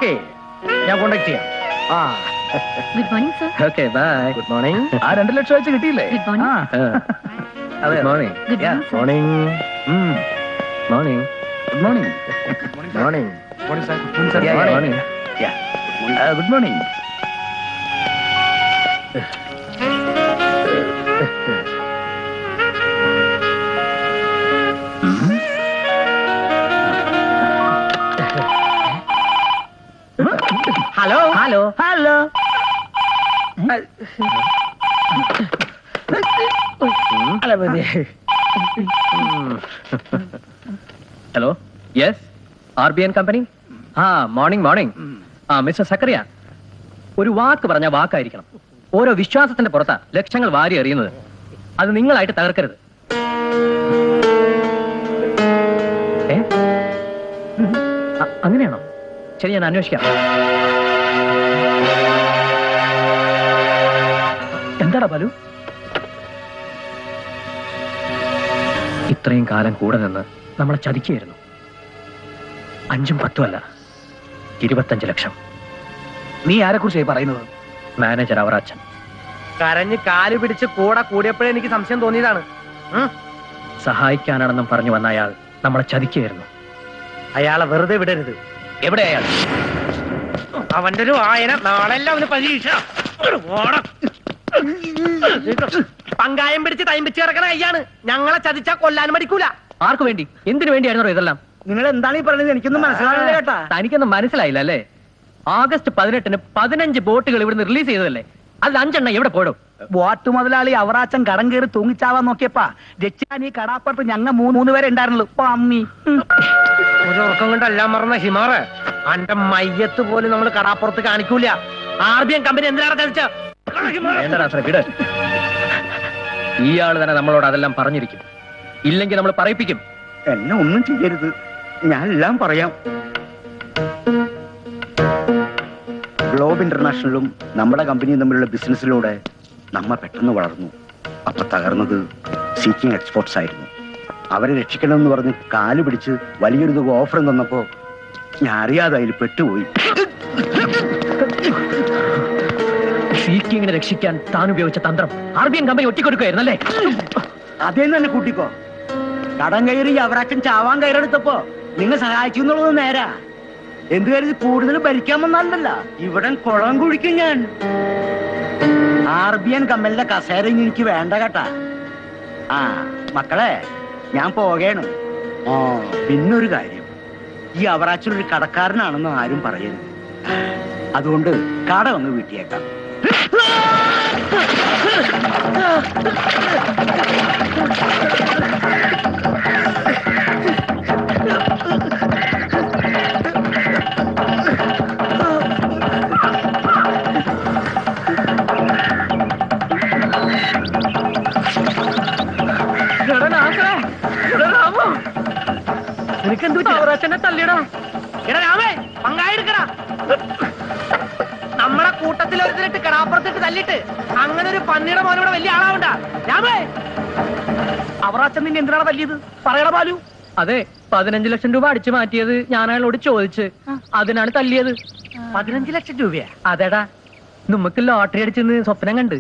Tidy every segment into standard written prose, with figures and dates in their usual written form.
Okay, ഞാൻ contact ചെയ്യാം. ആ good morning sir. Okay bye. Good morning. ആ 2 ലക്ഷം വെച്ച് കിട്ടിയില്ലേ? Good morning. അതെ good morning. Good morning sir. Morning. Morning. Good morning. Morning. Morning sir. Morning. Good morning. Hello hello hello. Hello yes RBN company. ആ morning morning. ആ mister Zacharia, ഒരു വാക്ക് പറഞ്ഞ വാക്കായിരിക്കണം. ഓരോ വിശ്വാസത്തിന്റെ പുറത്താ ലക്ഷങ്ങൾ വാരി എറിയുന്നത്. അത് നിങ്ങളായിട്ട് തകർക്കരുത്. ഏ? അങ്ങനെയാണോ? ശരി, ഞാൻ അന്വേഷിക്കാം. എന്താടാ ബാലു? ഇത്രയും കാലം കൂടെ നിന്ന് നമ്മളെ ചതിക്കുകയായിരുന്നു. 5ഉം 10ഉം അല്ല, 25 ലക്ഷം. നീ ആരെ കുറിച്ചായി പറയുന്നത്? മാനേജർ അവറാച്ചൻ. കരഞ്ഞ് കാല് പിടിച്ച് കൂടെ കൂടിയപ്പോഴേ എനിക്ക് സംശയം തോന്നിയതാണ്. സഹായിക്കാനാണെന്നും പറഞ്ഞു വന്ന അയാൾ നമ്മളെ ചതിക്കുകയായിരുന്നു. അയാളെ വെറുതെ വിടരുത്. എവിടെ അയാൾ? അവന്റെ ഒരു വായന നാളെല്ല അവന് പരീക്ഷ. പങ്കായം പിടിച്ച് തൈമ്പിച്ച് കിടക്കണ കയ്യാണ്. ഞങ്ങളെ ചതിച്ചാ കൊല്ലാനും മടിക്കൂല. ആർക്കു വേണ്ടി, എന്തിനു വേണ്ടിയായിരുന്നോ ഇതെല്ലാം? നിങ്ങൾ എന്താണ് ഈ പറയുന്നത്? എനിക്കൊന്നും മനസ്സിലാവില്ല കേട്ടാ. തനിക്കൊന്നും മനസ്സിലായില്ല അല്ലേ? ഓഗസ്റ്റ് 18-ന് 15 ബോട്ടുകൾ ഇവിടുന്ന് റിലീസ് ചെയ്തതല്ലേ? അതിൽ 5 എണ്ണം എവിടെ പോടും? ബോട്ട് മുതലാളി അവറാച്ചൻ കടം കയറി തൂങ്ങിച്ചാവാൻ നോക്കിയപ്പാ രക്ഷിക്കാൻ ഈ കടാപ്പുറത്ത് ഞങ്ങൾ 3 പേരെ ഉണ്ടായിരുന്നുള്ളൂ. അമ്മി ഒരു ഉറക്കം കൊണ്ട് എല്ലാം മറന്ന ഹിമാറ് അന്റെ മയ്യത്ത് പോലും നമ്മൾ കടാപ്പുറത്ത് കാണിക്കൂല. RBN കമ്പനി എന്തിനാണ് ചതിച്ച? വേണ്ടടാ അത്ര വിട്. ഇയാള് തന്നെ നമ്മളോട് അതെല്ലാം പറഞ്ഞിരിക്കും. ഇല്ലെങ്കിൽ നമ്മൾ പറയിപ്പിക്കും. എന്നെ ഒന്നും ചെയ്യരുത്, ഞാൻ എല്ലാം പറയാം. ഗ്ലോബ് ഇന്റർനാഷണലും നമ്മുടെ കമ്പനിയും തമ്മിലുള്ള ബിസിനസ്സിലൂടെ നമ്മ പെട്ടെന്ന് വളർന്നു. അപ്പൊ തകർന്നത് സീക്കിംഗ് എക്സ്പോർട്സ് ആയിരുന്നു. അവരെ രക്ഷിക്കണമെന്ന് പറഞ്ഞ് കാല് പിടിച്ച് വലിയൊരു തുക ഓഫർ തന്നപ്പോ ഞാൻ അറിയാതെ അതിൽ പെട്ടുപോയി. സീക്കിങ്ങിനെ രക്ഷിക്കാൻ താൻ ഉപയോഗിച്ച തന്ത്രം RBN കമ്പനി ഒറ്റിക്കൊടുക്കുകയായിരുന്നല്ലേ? അതേന്ന് തന്നെ കൂട്ടിക്കോ. കടം കയറി അവരാക്കം ചാവാൻ കയറെടുത്തപ്പോ നിങ്ങൾ സഹായിച്ചു എന്നുള്ളത് നേരാ. എന്ത് കരുതി കൂടുതൽ ഭരിക്കാൻ വന്നല്ല, ഇവിടെ കുളം കുഴിക്കും ഞാൻ. RBN കമ്പനിയുടെ കസേര എനിക്ക് വേണ്ട കേട്ടാ. ആ മക്കളെ, ഞാൻ പോകേണ്. പിന്നൊരു കാര്യം, ഈ അവറാച്ചൻ ഒരു കടക്കാരനാണെന്ന് ആരും പറയരുത്. അതുകൊണ്ട് കട ഒന്ന് വീട്ടിയേക്കാം. തല്ലിടാ രാമേ, പങ്കായെടുക്കടാ. നമ്മളെ കൂട്ടത്തിൽ ഒരുത്തിലിട്ട് കടാപ്പുറത്തിട്ട് തല്ലിട്ട് അങ്ങനെ ഒരു പന്നിയുടെ മോനോടെ വലിയ ആളാവണ്ട രാമേ. അവറാച്ചൻ നിന്നെ എന്തിനാണ് തല്ലിയത്? പറയണ ബാലു. അതെ, 15 ലക്ഷം രൂപ അടിച്ചു മാറ്റിയത് ഞാൻ അയാളോട് ചോദിച്ച്, അതിനാണ് തല്ലിയത്. 15 ലക്ഷം രൂപയാ? അതെടാ, നമുക്ക് ലോട്ടറി അടിച്ചെന്ന് സ്വപ്നം കണ്ട്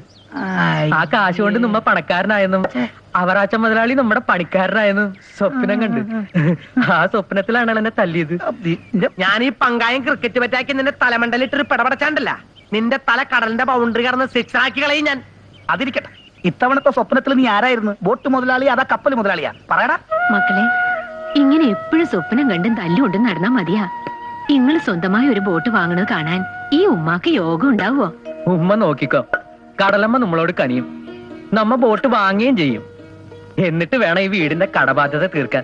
ആ കാശ് കൊണ്ട് നമ്മ പണക്കാരനായെന്നും അവറാച്ചൻ മുതലാളി നമ്മുടെ പണിക്കാരനായെന്നും സ്വപ്നം കണ്ട് ആ സ്വപ്നത്തിലാണ് എന്നെ തല്ലിയത്. ഞാൻ ഈ പങ്കായം ക്രിക്കറ്റ് പറ്റാക്കി നിന്റെ തലമണ്ടലിട്ടൊരു പിടപടച്ചാണ്ടല്ല, നിന്റെ തല കടലിന്റെ ബൗണ്ടറി കടന്ന് 6 ആക്കി കളയും ഞാൻ. അതിരിക്കട്ടെ, ഇത്തവണത്തെ സ്വപ്നത്തിൽ നീ ആരായിരുന്നു? ബോട്ട് മുതലാളി അതാ കപ്പൽ മുതലാളിയാ? പറയടാ. മക്കളെ, ഇങ്ങനെ എപ്പോഴും സ്വപ്നം കണ്ടും തല്ലുകൊണ്ടും നടന്നാ മതിയാ? നിങ്ങൾ സ്വന്തമായി ഒരു ബോട്ട് വാങ്ങണത് കാണാൻ ഈ ഉമ്മാക്ക് യോഗം ഉണ്ടാവോ? ഉമ്മ നോക്കിക്കോ, കടലമ്മ നമ്മളോട് കനിയും. നമ്മ ബോട്ട് വാങ്ങുകയും ചെയ്യും. എന്നിട്ട് വേണം ഈ വീടിന്റെ കടബാധ്യത തീർക്കാൻ.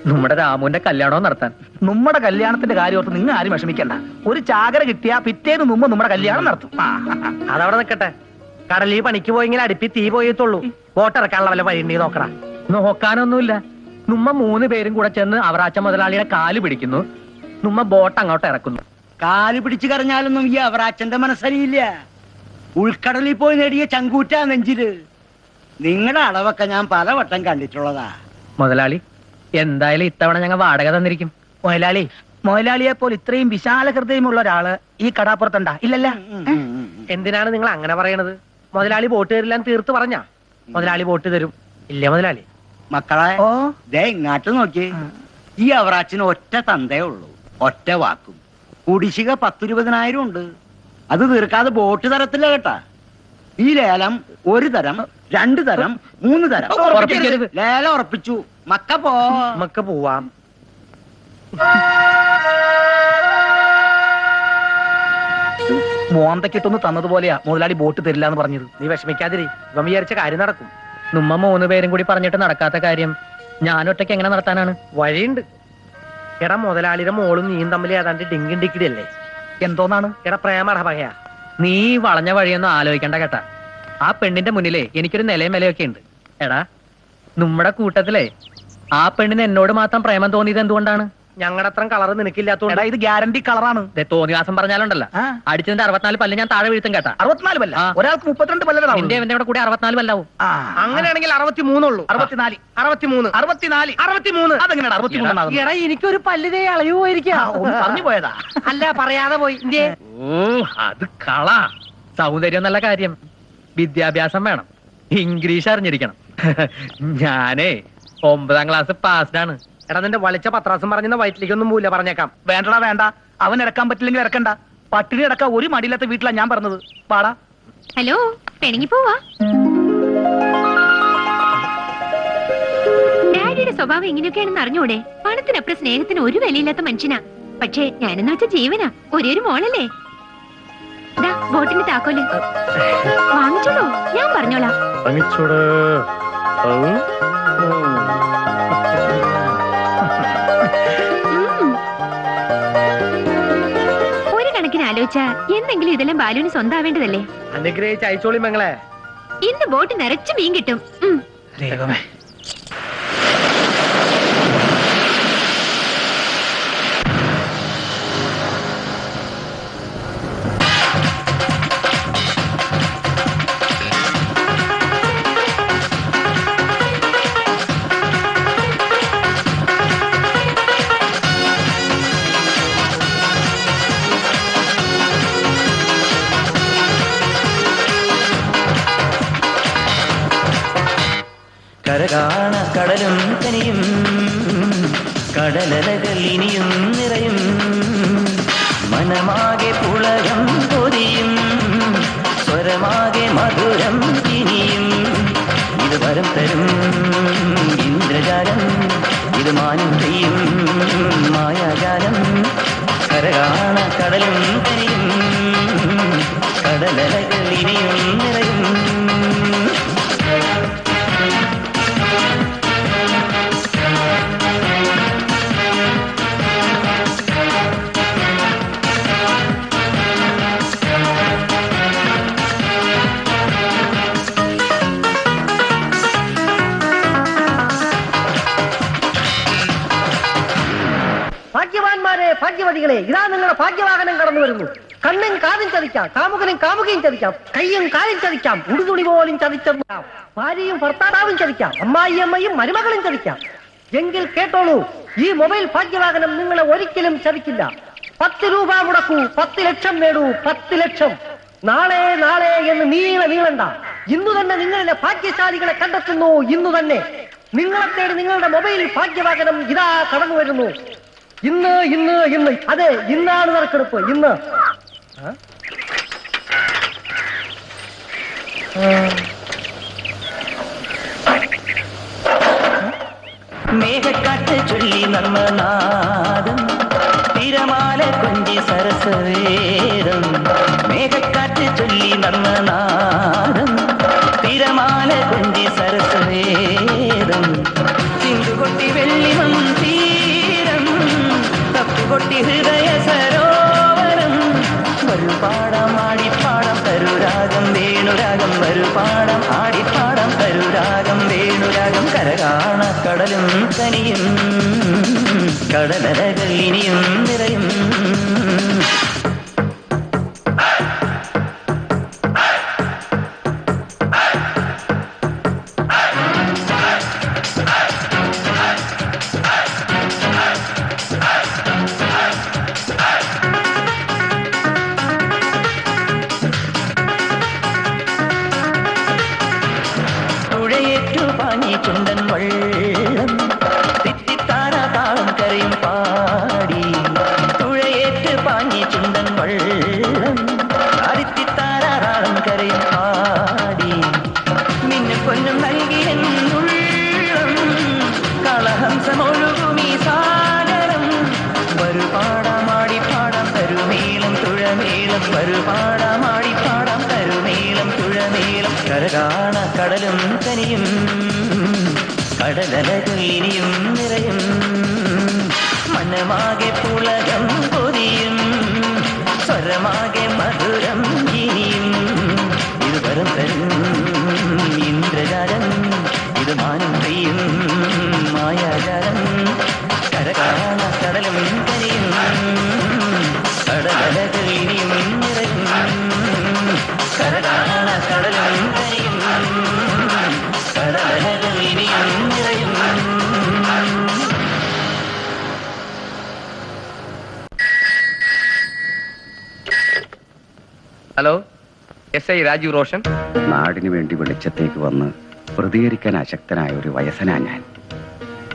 നമ്മുടെ രാമുവിന്റെ കല്യാണവും നടത്താൻ. നമ്മുടെ കല്യാണത്തിന്റെ കാര്യം ഓർത്ത് നിങ്ങൾ ആരും വിഷമിക്കണ്ട. ഒരു ചാകര കിട്ടിയാ പിറ്റേന്ന് മുമ്പ് നമ്മുടെ കല്യാണം നടത്തും. അതവിടെ നിൽക്കട്ടെ. കടലിൽ പണിക്ക് പോയെങ്കിൽ അടുപ്പി തീ പോയത്തുള്ളൂ. ബോട്ട് ഇറക്കാനുള്ള വല്ല വഴി നോക്കടാ. നോക്കാനൊന്നുമില്ല. നമ്മ 3 പേരും കൂടെ ചെന്ന് അവറാച്ച മുതലാളിയുടെ കാല് പിടിക്കുന്നു. നമ്മ ബോട്ട് അങ്ങോട്ട് ഇറക്കുന്നു. കാല് പിടിച്ചു കരഞ്ഞാലൊന്നും ഈ അവറാച്ചന്റെ മനസ്സറിയില്ല. ഉൾക്കടലിൽ പോയി നേടിയ ചങ്കൂറ്റാ നെഞ്ചില്. നിങ്ങളുടെ അളവൊക്കെ ഞാൻ പലവട്ടം കണ്ടിട്ടുള്ളതാ. മുതലാളി, എന്തായാലും ഇത്തവണ ഞങ്ങൾ വാടക തന്നിരിക്കും. മുതലാളി, മുതലാളിയെ പോലെ ഇത്രയും വിശാല ഹൃദയമുള്ള ഒരാള് ഈ കടാപ്പുറത്തുണ്ടാ ഇല്ലല്ല? എന്തിനാണ് നിങ്ങൾ അങ്ങനെ പറയണത്? മുതലാളി ബോട്ട് തരില്ല തീർത്ത് പറഞ്ഞാ? മുതലാളി ബോട്ട് തരും. ഇല്ലേ മുതലാളി? മക്കളെ ഓ ദേ ഇങ്ങാട്ട് നോക്കി. ഈ അവറാച്ചിന് ഒറ്റ തന്തേ ഉള്ളൂ, ഒറ്റ വാക്കും. കുടിശ്ശിക 10-20,000 ഉണ്ട്. അത് തീർക്കാതെ ബോട്ട് തരത്തില്ല കേട്ടാ. ഈ ലേലം 1 തരം, 2 തരം, 3 തരം. ഉറപ്പിക്കരുത്. ലേലം ഉറപ്പിച്ചു. മക്ക പോ. നമുക്ക് പോവാം. മോന്തക്കിട്ടൊന്ന് തന്നതുപോലെയാ മുതലാളി ബോട്ട് തരില്ല എന്ന് പറഞ്ഞത്. നീ വിഷമിക്കാതിരി, ഇവൻ വിചാരിച്ച കാര്യം നടക്കും. നമ്മ 3 പേരും കൂടി പറഞ്ഞിട്ട് നടക്കാത്ത കാര്യം ഞാൻ ഒറ്റയ്ക്ക് എങ്ങനെ നടത്താനാണ്? വഴിയുണ്ട്. എടാ മുതലാളിയുടെ മോളും നീയും തമ്മിൽ ഏതാണ്ട് ഡിങ്കിൻ ഡിക്കിടി അല്ലേ? എന്തോന്നാണ്? എടാ പ്രേമട പകയാ. നീ വളഞ്ഞ വഴിയൊന്നും ആലോചിക്കണ്ട കേട്ടാ. ആ പെണ്ണിന്റെ മുന്നിലേ എനിക്കൊരു നിലയും വിലയൊക്കെ ഉണ്ട്. എടാ നമ്മുടെ കൂട്ടത്തിലെ ആ പെണ്ണിന് എന്നോട് മാത്രം പ്രേമം തോന്നിയത് എന്തുകൊണ്ടാണ്? ഞങ്ങളുടെ അത്ര കളറ് നിനക്കില്ലാത്തോണ്ട്. എടാ ഇത് ഗ്യാരണ്ടി കളറാണ്. തോന്നിവാസം പറഞ്ഞാലുണ്ടല്ലോ, ആ. അടിച്ചതിന്റെ 64 പല്ല് ഞാൻ താഴെ വീഴ്ത്തും കേട്ടാ. 64 പല്ല, ആ. ഒരാൾക്ക് 32 പല്ലടാവും. നിന്റെ എന്റെ കൂടെ 64 പല്ലാവും. അങ്ങനെയാണെങ്കിൽ 63 ഉള്ളൂ. 64 63 64 63. അതെങ്ങനെയാ 63? എടാ എനിക്കൊരു പല്ലിതേ അളയുമായിരിക്കാ. ഒന്ന് പറഞ്ഞു പോയതാ. അല്ല പറയാതെ പോയി. ഓ അത് കള. സൗന്ദര്യം നല്ല കാര്യം, വിദ്യാഭ്യാസം വേണം, ഇംഗ്ലീഷ് അറിഞ്ഞിരിക്കണം. ഞാനേ 9ാം ക്ലാസ് പാസ്ഡാണ്. എടാ നിന്റെ വളിച്ച പത്രാസം പറഞ്ഞ വയറ്റിലേക്കൊന്നും പോവില്ല, പറഞ്ഞേക്കാം. വേണ്ടടാ വേണ്ട, അവൻ ഇറക്കാൻ പറ്റില്ലെങ്കിൽ ഇറക്കണ്ട. പട്ടിണി ഇടക്കാൻ ഒരു മടിയില്ലാത്ത വീട്ടിലാ ഞാൻ പറഞ്ഞത്. പാടാ. ഹലോ, പെണങ്ങി പോവാ? ഡാഡിയുടെ സ്വഭാവം എങ്ങനെയൊക്കെയാണെന്ന് അറിഞ്ഞൂടെ? പണത്തിനപ്പുറം സ്നേഹത്തിന് ഒരു വിലയില്ലാത്ത മനുഷ്യനാ. പക്ഷേ ഞാനെന്ന് വെച്ച ജീവനാ. ഒരേ ഒരു മോളല്ലേ. ദാ ബോട്ടിന്റെ താക്കോല് വാങ്ങിച്ചോളൂ, ഞാൻ പറഞ്ഞോളാം. ഒരു കണക്കിന് ആലോചിച്ച എന്തെങ്കിലും ഇതെല്ലാം ബാലുവിന് സ്വന്തമാവേണ്ടതല്ലേ? അനുഗ്രഹിച്ച് അയച്ചോളി മങ്ങളെ. ഇന്ന് ബോട്ട് നിറച്ച് മീൻ കിട്ടും. ദൈവമേ. കരകാണ കടലും കനിയും കടലലകൾ ഇനിയും നിറയും മനമാകെ പുളകം പൊതിയും സ്വരമാകെ മധുരം ഇനിയും ഇത് വരം തരും ഇന്ദ്രജാലം ഇത് മാനം ചെയ്യും മായാജാലം കരകാണ കടലും കനിയും കടലലകൾ ഇനിയും നിറയും ഭാഗ്യവാന്മാരെ, ഭാഗ്യവതികളെ, ഇതാ നിങ്ങളുടെ ഭാഗ്യവാഹനം കടന്നു വരുന്നു. കണ്ണും കാതും ചതിക്കാം, കാമുകനും കാമുകയും ചതിക്കാം, കയ്യും കാലും ചതിക്കാം, ഉടുതുണി പോലും ചതിച്ചെല്ലാം, ഭാര്യയും ഭർത്താവും ചതിക്കാം, അമ്മായിയമ്മയും മരുമകളും ചതിക്കാം. എങ്കിൽ കേട്ടോളൂ, ഈ മൊബൈൽ ഭാഗ്യവാഹനം നിങ്ങളെ ഒരിക്കലും ചതിക്കില്ല. 10 രൂപ മുടക്കൂ, 10 ലക്ഷം നേടൂ, 10 ലക്ഷം. നാളെ നാളെ എന്ന് നീളണ്ട. ഇന്നു തന്നെ നിങ്ങളിലെ ഭാഗ്യശാലികളെ കണ്ടെത്തുന്നു. ഇന്നു തന്നെ നിങ്ങളെ തേടി നിങ്ങളുടെ മൊബൈൽ ഭാഗ്യവാഹനം ഇതാ കടന്നു വരുന്നു. ഇന്ന് ഇന്ന് ഇന്ന് അതെ, ഇന്നാണ് നറുക്കെടുപ്പ്. ഇന്ന് മേഘക്കാറ്റ് ചൊല്ലി നർമ്മനാദം തിരമാല കൊഞ്ചി സരസവേദം മേഘക്കാറ്റ് ചൊല്ലി നർമ്മനാദം തിരമാല കൊഞ്ചി സരസവേദം ചിന്തുകൊട്ടി വെള്ളിമം തീരം തപ്പുകൊട്ടി ഹൃദയ സരോവരം വരുപാടം ആടിപ്പാടം തരുരാഗം വേണുരാഗം വരുപാടം ആടിപ്പാടം തരുരാഗം വേണുരാഗം കരകാണ കടലും കനിയും കടലലകൾ ഇനിയും നിറയും ഒരു പാടാമാടി പാടാം കരുമേളം തുഴമേളം കരകാണ കടലും കനിയും കടലലകൾ ഇനിയും നിറയും മനമാകെ പുളകം പൊതിയും സ്വരമാകെ മധുരം ഇനിയും ഇത് വരം തരും ഇന്ദ്രജാലം ഇത് മാനം പെയ്യും മായാജാലം കരകാണ കടലും കനിയും കടലലകൾ ഇനിയും നിറയും കരകാണ കടലും കനിയും കടലലകൾ ഇനിയും നിറയും. Hello SI Rajeev Roshan. നാടിനു വേണ്ടി വെളിച്ചത്തേക്ക് വന്ന് പ്രതികരിക്കാൻ അശക്തനായ ഒരു വയസ്സനാ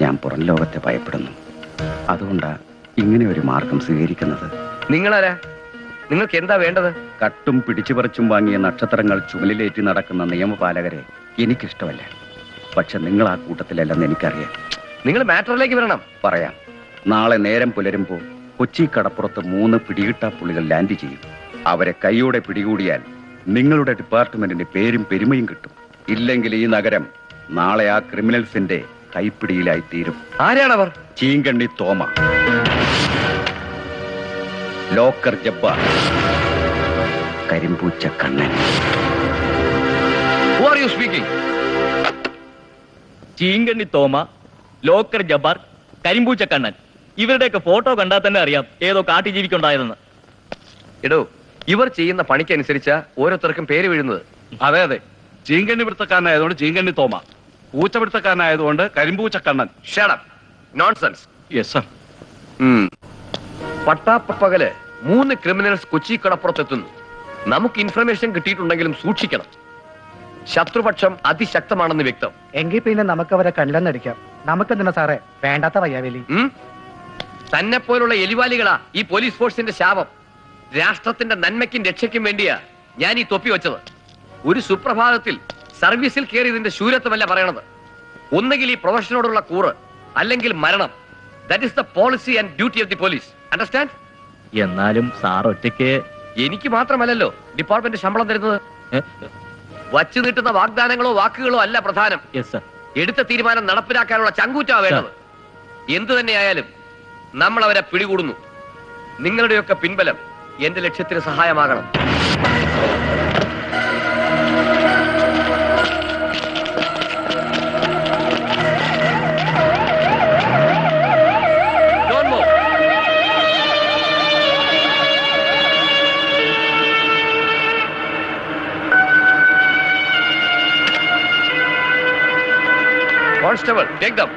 ഞാൻ പുറം ലോകത്തെ ഭയപ്പെടുന്നു. അതുകൊണ്ടാ ഇങ്ങനെ ഒരു മാർഗം സ്വീകരിക്കുന്നത്. നിങ്ങളാരാ? നിങ്ങൾക്ക് എന്താ വേണ്ടത്? കട്ടും പിടിച്ചുപറിച്ചും വാങ്ങിയ നക്ഷത്രങ്ങൾ ചുമലിലേറ്റി നടക്കുന്ന നിയമപാലകരെ എനിക്കിഷ്ടമല്ല. പക്ഷെ നിങ്ങൾ ആ കൂട്ടത്തിലല്ലെന്ന് എനിക്കറിയാം. നിങ്ങൾ മാറ്ററിലേക്ക് വരണം. പറയാം. നാളെ നേരം പുലരുമ്പോൾ കൊച്ചി കടപ്പുറത്ത് 3 പിടികിട്ടാപ്പുള്ളികൾ ലാൻഡ് ചെയ്യും. അവരെ കൈയോടെ പിടികൂടിയാൽ നിങ്ങളുടെ ഡിപ്പാർട്ട്മെന്റിന്റെ പേരും പെരുമയും കിട്ടും. ഇല്ലെങ്കിൽ ഈ നഗരം നാളെ ആ ക്രിമിനൽസിന്റെ കൈപ്പിടിയിലായി തീരും. ആരാണവർ? ചീങ്കണ്ണി തോമ, ലോക്കർ ജബ്ബാർ, കരിമ്പൂച്ച Kannan. Who are you speaking? ചീങ്കണ്ണി തോമ, ലോക്കർ ജബ്ബാർ, കരിമ്പൂച്ച കണ്ണൻ, ഇവരുടെയൊക്കെ ഫോട്ടോ കണ്ടാൽ തന്നെ അറിയാം ഏതോ കാട്ടി ജീവിക്കുണ്ടായതെന്ന്. എടോ, ഇവർ ചെയ്യുന്ന പണിക്കനുസരിച്ച് ഓരോരുത്തർക്കും പേര് വീഴുന്നത്. അതെ അതെ, ചീങ്കണ്ണി പിടുത്തക്കാരനായതുകൊണ്ട് ചീങ്കണ്ണി തോമ, പൂച്ച പിടുത്തക്കാരനായതുകൊണ്ട് കരിമ്പൂച്ച Kannan. Shut up. Nonsense. Yes sir. പട്ടാപ്പകല് 3 ക്രിമിനൽസ് കൊച്ചി കടപ്പുറത്തെത്തുന്നു. നമുക്ക് ഇൻഫർമേഷൻ കിട്ടിയിട്ടുണ്ടെങ്കിലും സൂക്ഷിക്കണം. ശത്രുപക്ഷം അതിശക്തമാണെന്ന് വ്യക്തം. എങ്കിൽ പിന്നെ നമുക്ക് അവരെ കണ്ടില്ലെന്നടിക്കാം. നമുക്കെന്തിനാ സാറേ വേണ്ടാത്ത വയ്യാവേലി? തന്നെ പോലുള്ള എലിവാലികളാ ഈ പോലീസ് ഫോഴ്സിന്റെ ശാപം. രാഷ്ട്രത്തിന്റെ നന്മയ്ക്കും രക്ഷയ്ക്കും വേണ്ടിയാ ഞാൻ ഈ തൊപ്പി വെച്ചത്. ഒരു സുപ്രഭാതത്തിൽ സർവീസിൽ കയറിയതിന്റെ ശൂരത്വമല്ല പറയണത്. ഒന്നുകിൽ ഈ പ്രൊഫഷനോടുള്ള കൂറ്, അല്ലെങ്കിൽ മരണം. That is the policy and duty of the police. Understand? എന്നാലും സാർ ഒറ്റയ്ക്ക്. എനിക്ക് മാത്രമല്ലല്ലോ ഡിപ്പാർട്ട്മെന്റ് ശമ്പളം തരുന്നത്. വച്ചു നീട്ടുന്ന വാഗ്ദാനങ്ങളോ വാക്കുകളോ അല്ല പ്രധാനം. Yes sir. എടുത്ത തീരുമാനം നടപ്പിലാക്കാനുള്ള ചങ്കൂറ്റാ വേണ്ടത്. എന്തു തന്നെയായാലും നമ്മൾ അവരെ പിടികൂടുന്നു. നിങ്ങളുടെയൊക്കെ പിൻബലം എന്റെ ലക്ഷ്യത്തിന് സഹായമാകണം. Don't move. Constable, take them.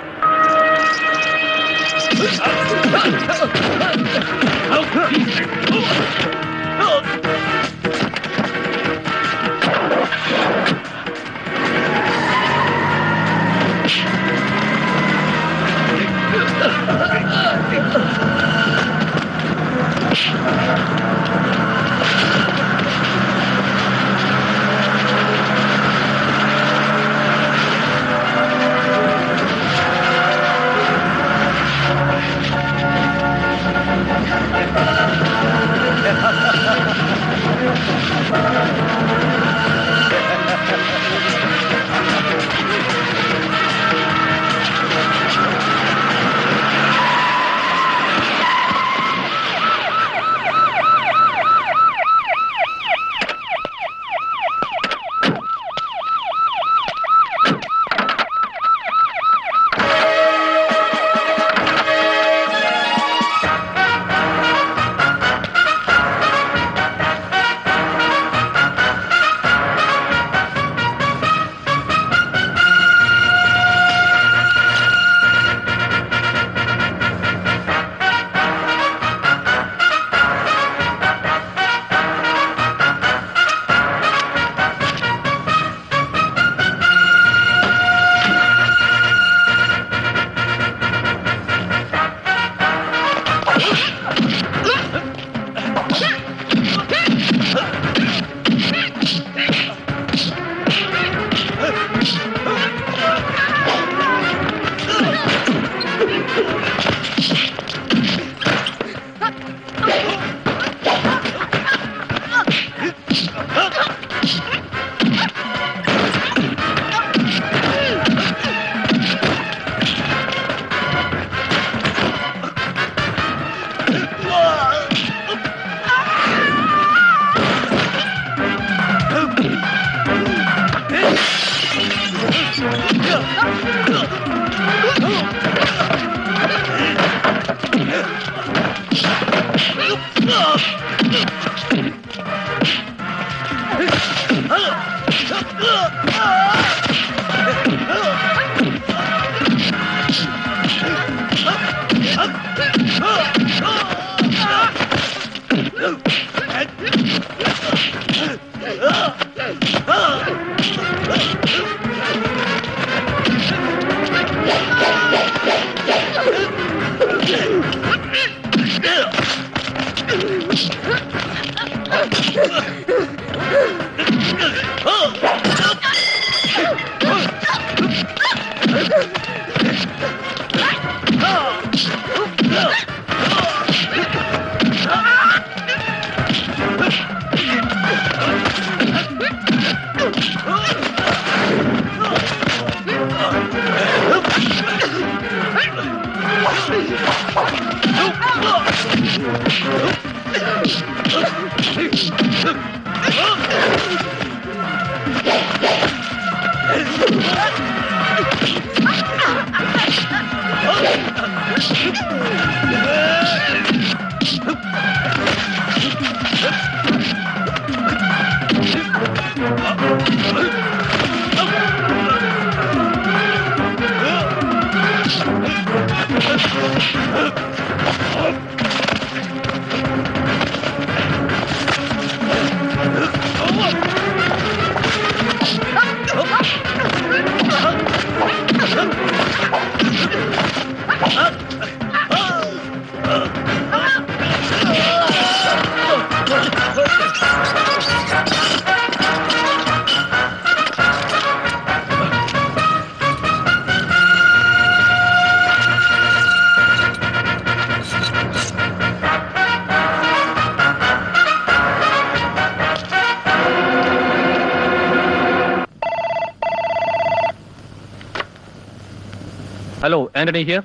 Hello, Antony here.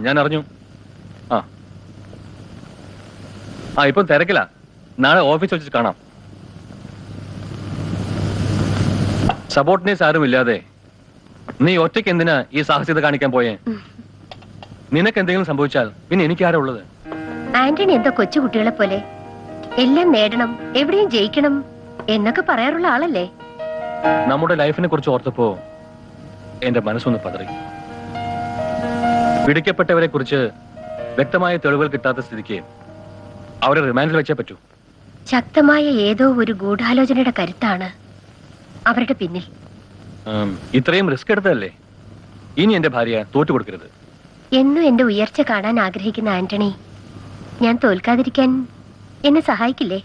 ഞാൻ അറിഞ്ഞു. ഇപ്പം തിരക്കില്ല. നാളെ ഓഫീസ് വെച്ച് കാണാം. സബോർഡിനേറ്റ്സ് ആരും ഇല്ലാതെ നീ ഒറ്റയ്ക്ക് എന്തിനാ ഈ സാഹസികത കാണിക്കാൻ പോയേ? നിനക്ക് എന്തെങ്കിലും സംഭവിച്ചാൽ പിന്നെ എനിക്കാരാ ഉള്ളത്? ആന്റണി എന്താ കൊച്ചുകുട്ടികളെ പോലെ എല്ലാം നേടണം, എവിടെയും ജയിക്കണം എന്നൊക്കെ പറയാറുള്ള ആളല്ലേ? നമ്മുടെ ലൈഫിനെ കുറിച്ച് ഓർത്തപ്പോ എന്റെ മനസ്സൊന്ന് പതറി. പിടിക്കപ്പെട്ടവരെ കുറിച്ച് വ്യക്തമായ തെളിവുകൾ കിട്ടാത്ത സ്ഥിതിക്ക് അവരെ റിമാൻഡിൽ വെച്ചേ പറ്റൂ. ശക്തമായ ഏതോ ഒരു ഗൂഢാലോചനയുടെ കരുത്താണ് അവരുടെ പിന്നിൽ. ഇത്രയും റിസ്ക് എടുത്തതല്ലേ? ഇനി എന്റെ ഭാര്യ തോറ്റുകൊടുക്കരുത്. എന്നും എന്റെ ഉയർച്ച കാണാൻ ആഗ്രഹിക്കുന്ന ആന്റണി, ഞാൻ തോൽക്കാതിരിക്കാൻ എന്നെ സഹായിക്കില്ലേ?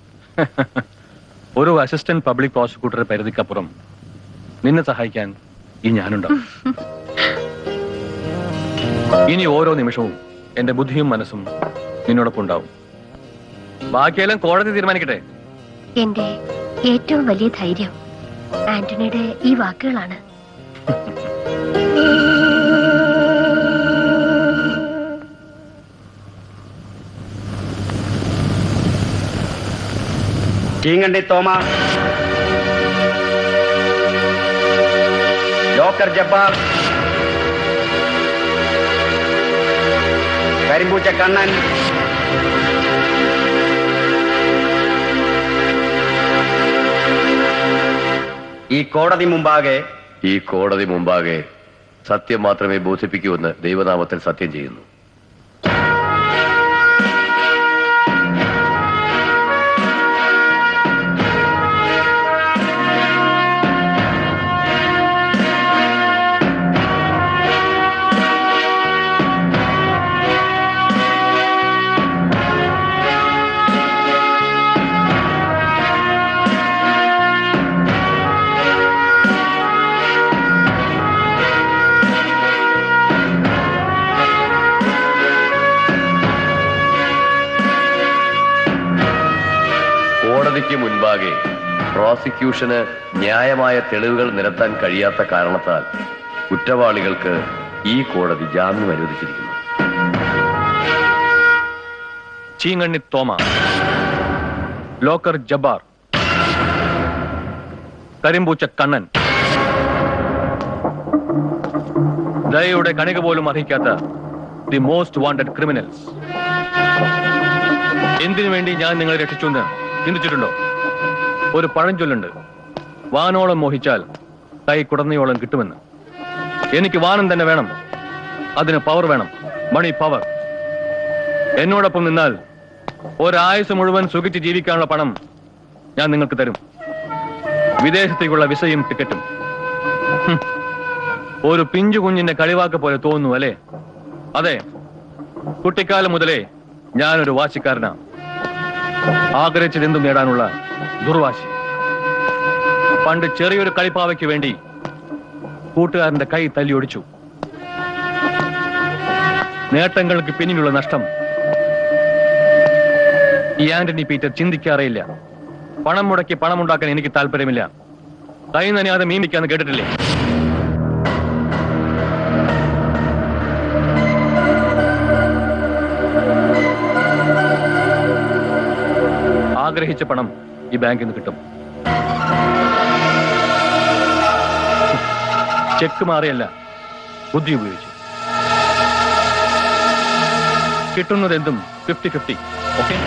ഒരു അസിസ്റ്റന്റ് പബ്ലിക് പ്രോസിക്യൂട്ടറുടെ പരിധിക്കപ്പുറം നിന്നെ സഹായിക്കാൻ ഈ ഞാനുണ്ടാവും. ഇനി ഓരോ നിമിഷവും എന്റെ ബുദ്ധിയും മനസ്സും നിന്നോടൊപ്പം ഉണ്ടാവും. ബാക്കിയെല്ലാം കോടതി തീരുമാനിക്കട്ടെ. എന്റെ ഏറ്റവും വലിയ ധൈര്യം ആന്റണിയുടെ ഈ വാക്കുകളാണ്. ചീങ്കണ്ണി തോമ, ലോക്കർ ജബ്ബാർ, കരിമ്പൂച്ച കണ്ണൻ, ഈ കോടതി മുമ്പാകെ സത്യം മാത്രമേ ബോധിപ്പിക്കൂവെന്ന് ദൈവനാമത്തിൽ സത്യം ചെയ്യുന്നു. കോടതിക്ക് മുൻപാകെ പ്രോസിക്യൂഷന് ന്യായമായ തെളിവുകൾ നിരത്താൻ കഴിയാത്ത കാരണത്താൽ കുറ്റവാളികൾക്ക് ഈ കോടതി ജാമ്യം അനുവദിച്ചിരിക്കുന്നു. ചീങ്കണ്ണി തോമ, ലോക്കർ ജബ്ബാർ, കരിമ്പൂച്ച കണ്ണൻ, ദയയുടെ കണിക പോലും അർഹിക്കാത്ത ദി മോസ്റ്റ് വാണ്ടഡ് ക്രിമിനൽസ്. എന്തിനു വേണ്ടി ഞാൻ നിങ്ങളെ രക്ഷിച്ചു ചിന്തിച്ചിട്ടുണ്ടോ? ഒരു പഴഞ്ചൊല്ലുണ്ട്, വാനോളം മോഹിച്ചാൽ കൈ കുടന്നയോളം കിട്ടുമെന്ന്. എനിക്ക് വാനം തന്നെ വേണം, അതിന് പവർ വേണം, മണി പവർ. എന്നോടൊപ്പം നിന്നാൽ ഒരായുസ് മുഴുവൻ സുഖിച്ച് ജീവിക്കാനുള്ള പണം ഞാൻ നിങ്ങൾക്ക് തരും. വിദേശത്തേക്കുള്ള വിസയും ടിക്കറ്റും. ഒരു പിഞ്ചു കുഞ്ഞിന്റെ കളിവാക്ക് പോലെ തോന്നുന്നു അല്ലേ? അതെ, കുട്ടിക്കാലം മുതലേ ഞാനൊരു വാശിക്കാരനാണ്. ആഗ്രഹിച്ചതെന്തും നേടാനുള്ള ദുർവാശി. പണ്ട് ചെറിയൊരു കളിപ്പാവയ്ക്ക് വേണ്ടി കൂട്ടുകാരന്റെ കൈ തല്ലിയൊടിച്ചു. നേട്ടങ്ങൾക്ക് പിന്നിലുള്ള നഷ്ടം ഈ ആന്റണി പീറ്റർ ചിന്തിക്കാറേയില്ല. പണം മുടക്കി പണമുണ്ടാക്കാൻ എനിക്ക് താല്പര്യമില്ല. കൈ നനയാതെ മീമിക്കാന്ന് കേട്ടിട്ടില്ലേ? ആഗ്രഹിച്ച പണം ഈ ബാങ്കിൽ നിന്ന് കിട്ടും. ചെക്ക് മാറിയല്ല, ബുദ്ധി ഉപയോഗിച്ചു. കിട്ടുന്നതെന്തും 50-50. Okay?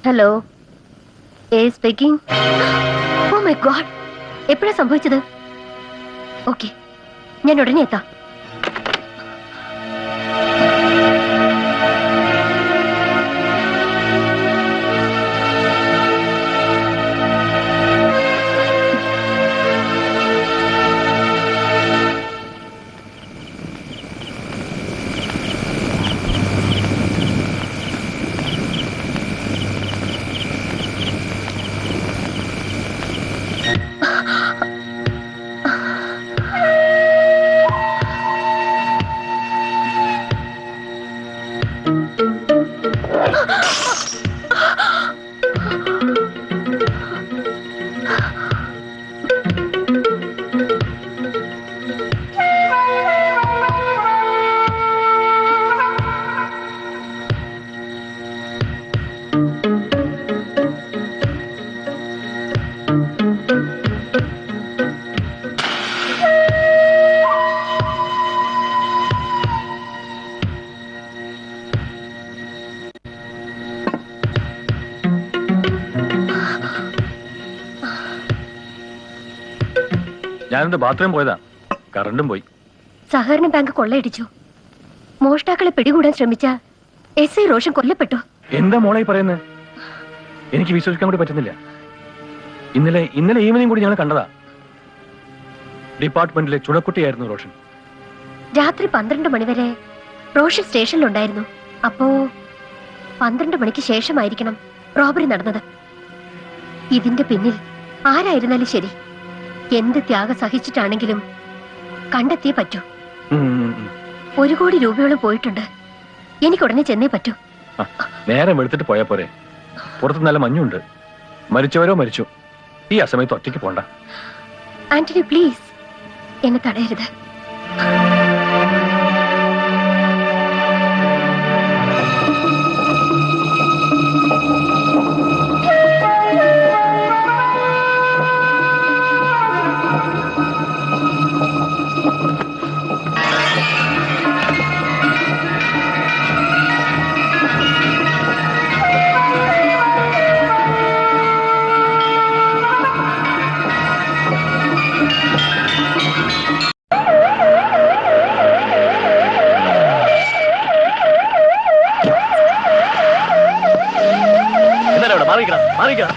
Hello, speaking. Oh my God, എപ്പോഴാ സംഭവിച്ചത്? ഓക്കെ, ഞാൻ ഉടനെ എത്താം. ഞാനെന്റെ ബാത്റൂം പോയതാ, കറണ്ടും പോയി. സഹകരണ ബാങ്ക് കൊള്ളയടിച്ചു. മോഷ്ടാക്കളെ പിടികൂടാൻ ശ്രമിച്ച SI റോഷൻ കൊല്ലപ്പെട്ടു. എന്താ മോളെ പറയുന്നത്? എനിക്ക് വിശ്വസിക്കാൻ കൂടി പറ്റുന്നില്ല. ഇന്നലെ ഈവനിങ് കൂടി ഞങ്ങൾ കണ്ടതാ. ഡിപ്പാർട്ട്മെന്റിലെ ചുണക്കുട്ടിയായിരുന്നു റോഷൻ. രാത്രി 12 മണിവരെ റോഷൻ സ്റ്റേഷനിലുണ്ടായിരുന്നു. അപ്പോ 12 മണിക്ക് ശേഷമായിരിക്കണം റോബറി നടന്നത്. ഇതിന്റെ പിന്നിൽ ആരായിരുന്നാലും ശരി, എന്ത് ത്യാഗം സഹിച്ചിട്ടാണെങ്കിലും കണ്ടെത്തിയേ പറ്റൂ. 1 കോടി രൂപയോളം പോയിട്ടുണ്ട്. എനിക്ക് ഉടനെ ചെന്നേ പറ്റൂ. നേരം എടുത്തിട്ട് പോയാ പോരെ? പുറത്ത് നല്ല മഞ്ഞുണ്ട്. മരിച്ചവരോ മരിച്ചു. ഈ അസമയത്ത് ഒറ്റയ്ക്ക് പോണ്ട. ആന്റണി, പ്ലീസ് എന്നെ തടയരുത്. എന്തായാലും അവിടെ മാറിക്കണം, മാറിക്കണം.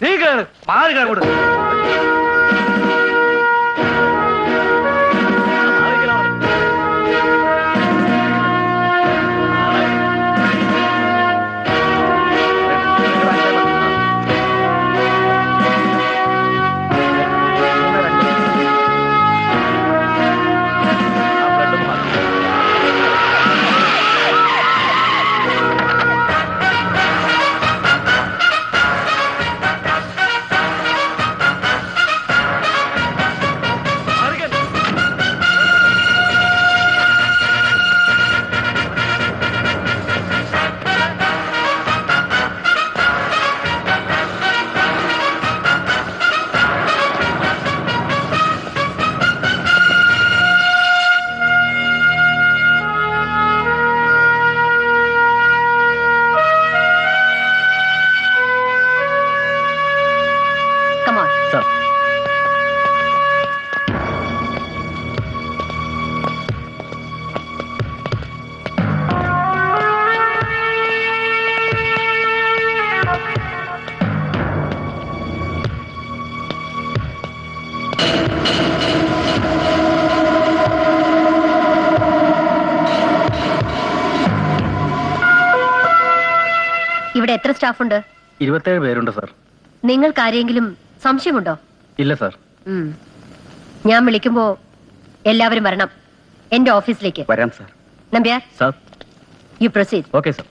നീ കേറ്, മാറി കേറോട്. ഇവിടെ എത്ര സ്റ്റാഫ് ഉണ്ട്? 27 പേരുണ്ട് സാർ. നിങ്ങൾക്ക് ആരെങ്കിലും സംശയമുണ്ടോ? ഇല്ല സാർ. ഞാൻ വിളിക്കുമ്പോ എല്ലാവരും വരണം എന്റെ ഓഫീസിലേക്ക്. വരാം sir. Nambiar, sir. You proceed. Okay sir.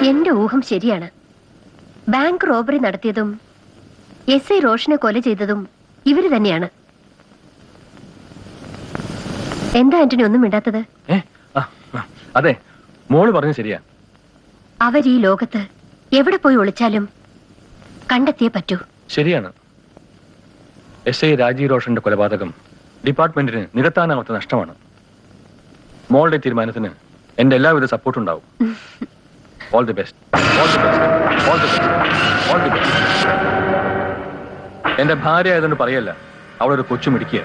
എന്റെ ഊഹം ശരിയാണ്. ബാങ്ക് റോബറി നടത്തിയതും SI റോഷനെ കൊല ചെയ്തതും ഇവര് തന്നെയാണ്. എന്താ ആന്റണി ഒന്നും മിണ്ടാത്തത്? അതെ, മോള് പറഞ്ഞു ശരിയാ. അവർ ഈ ലോകത്ത് എവിടെ പോയി ഒളിച്ചാലും കണ്ടെത്തിയേ പറ്റൂ. ശരിയാണ്. SI രാജീവ് റോഷന്റെ കൊലപാതകം ഡിപ്പാർട്ട്മെന്റിന് നികത്താനാവാത്ത നഷ്ടമാണ്. മോളുടെ തീരുമാനത്തിന് എന്റെ എല്ലാവിധ സപ്പോർട്ടും ഉണ്ടാവും. All the best, all the best, all the best, all the best. എന്റെ ഭാര്യ ആയതുകൊണ്ട് പറയല്ല, അവളൊരു കൊച്ചു മിടിക്കുക.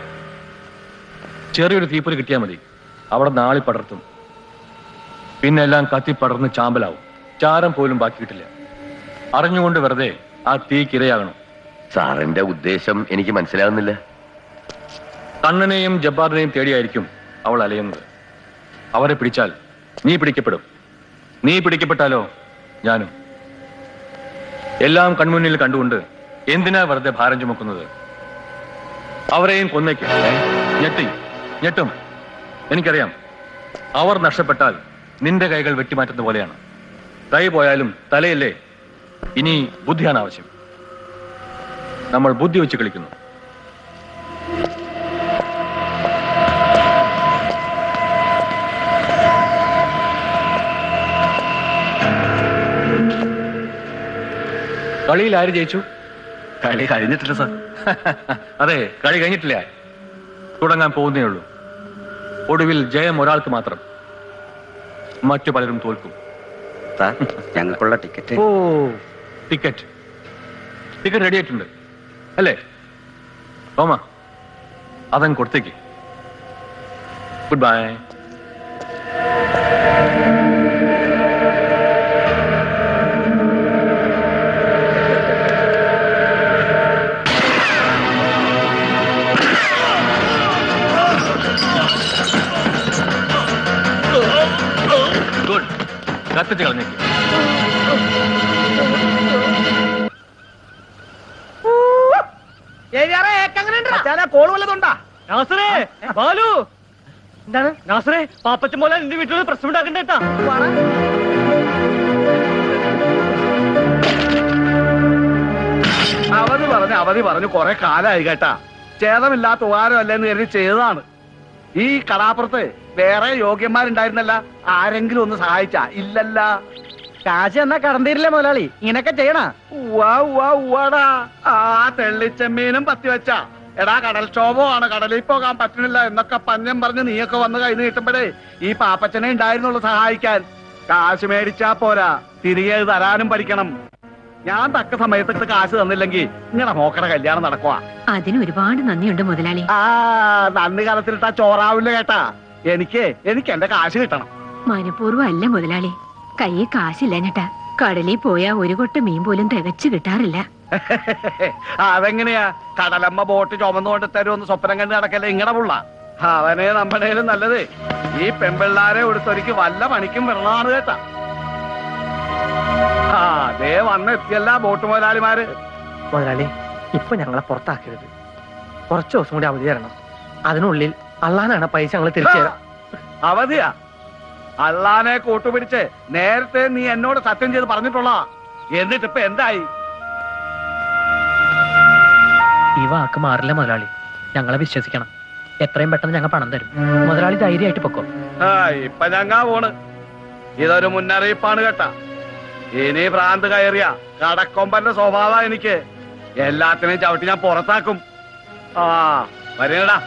ചെറിയൊരു തീപ്പൊരി കിട്ടിയാൽ മതി, അവിടെ നാളി പടർത്തും. പിന്നെ എല്ലാം കത്തിപ്പടർന്ന് ചാമ്പലാവും. ചാരം പോലും ബാക്കി കിട്ടില്ല. അറിഞ്ഞുകൊണ്ട് വെറുതെ ആ തീക്കിരയാകണം. സാറിന്റെ ഉദ്ദേശം എനിക്ക് മനസ്സിലാകുന്നില്ല. കണ്ണനെയും ജബ്ബാറിനെയും തേടിയായിരിക്കും അവൾ അലയുന്നത്. അവരെ പിടിച്ചാൽ നീ പിടിക്കപ്പെടും. നീ പിടിക്കപ്പെട്ടാലോ ഞാനും. എല്ലാം കൺമുന്നിൽ കണ്ടുകൊണ്ട് എന്തിനാ വെറുതെ ഭാരം ചുമക്കുന്നത്? അവരെയും കൊന്നേക്ക്. ഞെട്ടും. എനിക്കറിയാം, അവർ നഷ്ടപ്പെട്ടാൽ നിന്റെ കൈകൾ വെട്ടിമാറ്റുന്ന പോലെയാണ്. കൈ പോയാലും തലയല്ലേ? ഇനി ബുദ്ധിയാണ് ആവശ്യം. നമ്മൾ ബുദ്ധി വെച്ച് കളിക്കുന്നു. കളിയിൽ ആര് ജയിച്ചു? കളി കഴിഞ്ഞിട്ടില്ല സാർ. അതെ, കളി കഴിഞ്ഞിട്ടില്ല, തുടങ്ങാൻ പോകുന്നേ ഉള്ളൂ. ഒടുവിൽ ജയം ഒരാൾക്ക് മാത്രം, മറ്റു പലരും തോൽക്കും. സാർ, ഞങ്ങൾക്കുള്ള ടിക്കറ്റ്. ഓ, ടിക്കറ്റ് റെഡി ആയിട്ടുണ്ട് അല്ലേ തോമ? അതങ്ങ് കൊടുത്തേക്ക്. Good bye. ഗുഡ്, കത്തിച്ച് കളഞ്ഞേക്ക്. കോള് വല്ലതുണ്ടാ? നാസറേ, ബാലു. എന്താണ് നാസറേ? പാപ്പച്ചൻ പോലെ നിന്റെ വീട്ടിൽ പ്രശ്നം ഉണ്ടാക്കണ്ടേട്ടാ. അവധി പറഞ്ഞു കൊറേ കാലായി കേട്ടാ. ഛേദമില്ലാത്ത ഉപകാരമല്ലെന്ന് കരുതി ചെയ്തതാണ്. ഈ കടാപ്പുറത്ത് വേറെ യോഗ്യന്മാരുണ്ടായിരുന്നല്ല, ആരെങ്കിലും ഒന്ന് സഹായിച്ചാ? ഇല്ലല്ല. കാശ് എന്നാ കടം തീരില്ലേ മുതലാളി? ഇങ്ങനൊക്കെ ചെയ്യണ? ഉവ്വാടാ. ആ തെള്ളിച്ചെമ്മീനും പത്തി വെച്ചാ. എടാ, കടൽക്ഷോഭമാണ്, കടലിൽ പോകാൻ പറ്റണില്ല എന്നൊക്കെ പഞ്ഞം പറഞ്ഞ് നീയൊക്കെ വന്ന് കൈ നീട്ടുമ്പോഴേ ഈ പാപ്പച്ചനെ ഉണ്ടായിരുന്നുള്ളൂ സഹായിക്കാൻ. കാശ് മേടിച്ചാ പോരാ, തിരികെ തരാനും പഠിക്കണം. ഞാൻ തക്ക സമയത്ത് കാശ് തന്നില്ലെങ്കിൽ ഇങ്ങനെ മോക്കടെ കല്യാണം നടക്കുവാ. അതിന് ഒരുപാട് നന്ദിയുണ്ട് മുതലാളി. ആ നന്ദി കാലത്തിലിട്ടാ ചോറാവില്ല കേട്ടാ. എനിക്ക് എന്റെ കാശ് കിട്ടണം. മനഃപൂർവ്വം അല്ല മുതലാളി, കയ്യിൽ കാശില്ലഞ്ഞട്ടാ. കടലിൽ പോയാ ഒരു കൊട്ട മീൻ പോലും തികച്ചു കിട്ടാറില്ല. അതെങ്ങനെയാ? കടലമ്മ ബോട്ട് ചുമന്നുകൊണ്ട് തരുമെന്ന് സ്വപ്നം കണ്ട് നടക്കല്ലേ ഇങ്ങടെ പുള്ള. അവനെ നമ്മുടേലും നല്ലത് ഈ പെമ്പിള്ളാരെ കൊടുത്തൊരിക്ക് വല്ല പണിക്കും വരണമാണ് കേട്ടാ. അതേ വന്നെത്തിയല്ല ബോട്ട് മുതലാളിമാര്. മുതലാളി, ഇപ്പൊ ഞങ്ങളെ പുറത്താക്കരുത്. കുറച്ചു ദിവസം കൂടി അവധി തരണം. അതിനുള്ളിൽ അള്ളാനാണ് പൈസ ഞങ്ങൾ തിരിച്ചു തരാം. അവധിയാ? അള്ളാനെ കൂട്ടുപിടിച്ച് നേരത്തെ നീ എന്നോട് സത്യം ചെയ്ത് പറഞ്ഞിട്ടുള്ള, എന്നിട്ടിപ്പൊ എന്തായി? ഈ വാക്ക് മാറില്ല മുതലാളി, ഞങ്ങളെ വിശ്വസിക്കണം. എത്രയും പെട്ടെന്ന് ഞങ്ങൾ പണം തരും. മുതലാളി ധൈര്യമായിട്ട് പൊക്കോ. ഇപ്പൊ ഞങ്ങാ പോണ്. ഇതൊരു മുന്നറിയിപ്പാണ് കേട്ടാ. ഇനി ഭ്രാന്ത് കയറിയ കടക്കൊമ്പന്റെ സ്വഭാവ എനിക്ക്. എല്ലാത്തിനെയും ചവിട്ടി ഞാൻ പുറത്താക്കും. വരണടാ.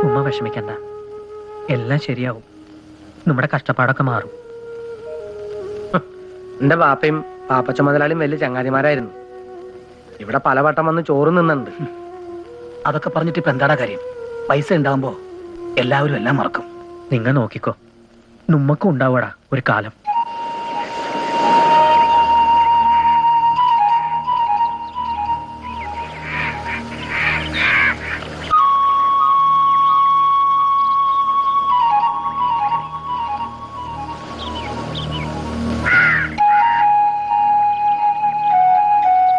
ഉമ്മ വിഷമിക്കണ്ട, എല്ലാം ശരിയാവും. നമ്മുടെ കഷ്ടപ്പാടൊക്കെ മാറും. എന്റെ പാപ്പയും പാപ്പച്ച മുതലാളിയും വലിയ ചങ്ങാതിമാരായിരുന്നു. ഇവിടെ പലവട്ടം വന്ന് ചോറ് നിന്നുണ്ട്. അതൊക്കെ പറഞ്ഞിട്ട് ഇപ്പൊ എന്താടാ കാര്യം? പൈസ ഉണ്ടാവുമ്പോ എല്ലാവരും എല്ലാം മറക്കും. നിങ്ങൾ നോക്കിക്കോ, നമ്മക്കും ഉണ്ടാവൂടാ ഒരു കാലം.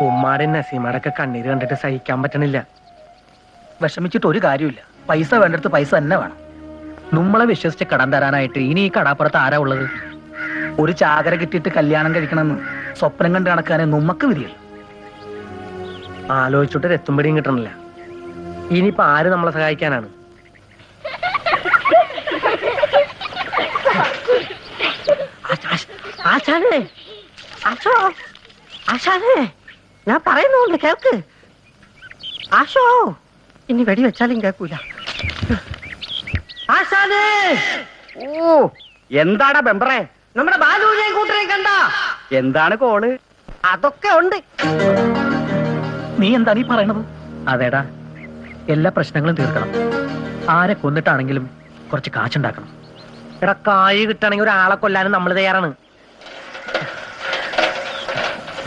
ഉമ്മാടെ നസീമാടൊക്കെ കണ്ണീര് കണ്ടിട്ട് സഹിക്കാൻ പറ്റണില്ല. വിഷമിച്ചിട്ട് ഒരു കാര്യമില്ല. പൈസ വേണ്ടടുത്ത് പൈസ തന്നെ വേണം. നമ്മളെ വിശ്വസിച്ച് കടം തരാനായിട്ട് ഇനി ഈ കടാപ്പുറത്ത് ആരാ ഉള്ളത്? ഒരു ചാകര കിട്ടിയിട്ട് കല്യാണം കഴിക്കണമെന്ന് സ്വപ്നം കണ്ട് നടക്കാനേ നമ്മക്ക് വിധിയുള്ളൂ. ആലോചിച്ചിട്ട് രത്തുംപടിയും കിട്ടണില്ല. ഇനിയിപ്പോ ആര് നമ്മളെ സഹായിക്കാനാണ്? ആശാനേ, ആശാനേ, ഞാൻ പറയുന്നുണ്ട് കേൾക്ക്. ആശോ, ഇനി വെടി വെച്ചാലും കേൾക്കൂല. ആശാനേ! ഓ, എന്താടാ ബെമ്പറേ? നമ്മുടെ ബാലുവിനെയും കൂട്ടരെയും കണ്ട? എന്താണ് കോള്? അതൊക്കെ ഉണ്ട്. നീ എന്താണ് ഈ പറയണത്? അതേടാ, എല്ലാ പ്രശ്നങ്ങളും തീർക്കണം. ആരെ കൊന്നിട്ടാണെങ്കിലും കുറച്ച് കാശുണ്ടാക്കണം. എടാ, കായ് കിട്ടണമെങ്കിൽ ഒരാളെ കൊല്ലാനും നമ്മൾ തയ്യാറാണ്.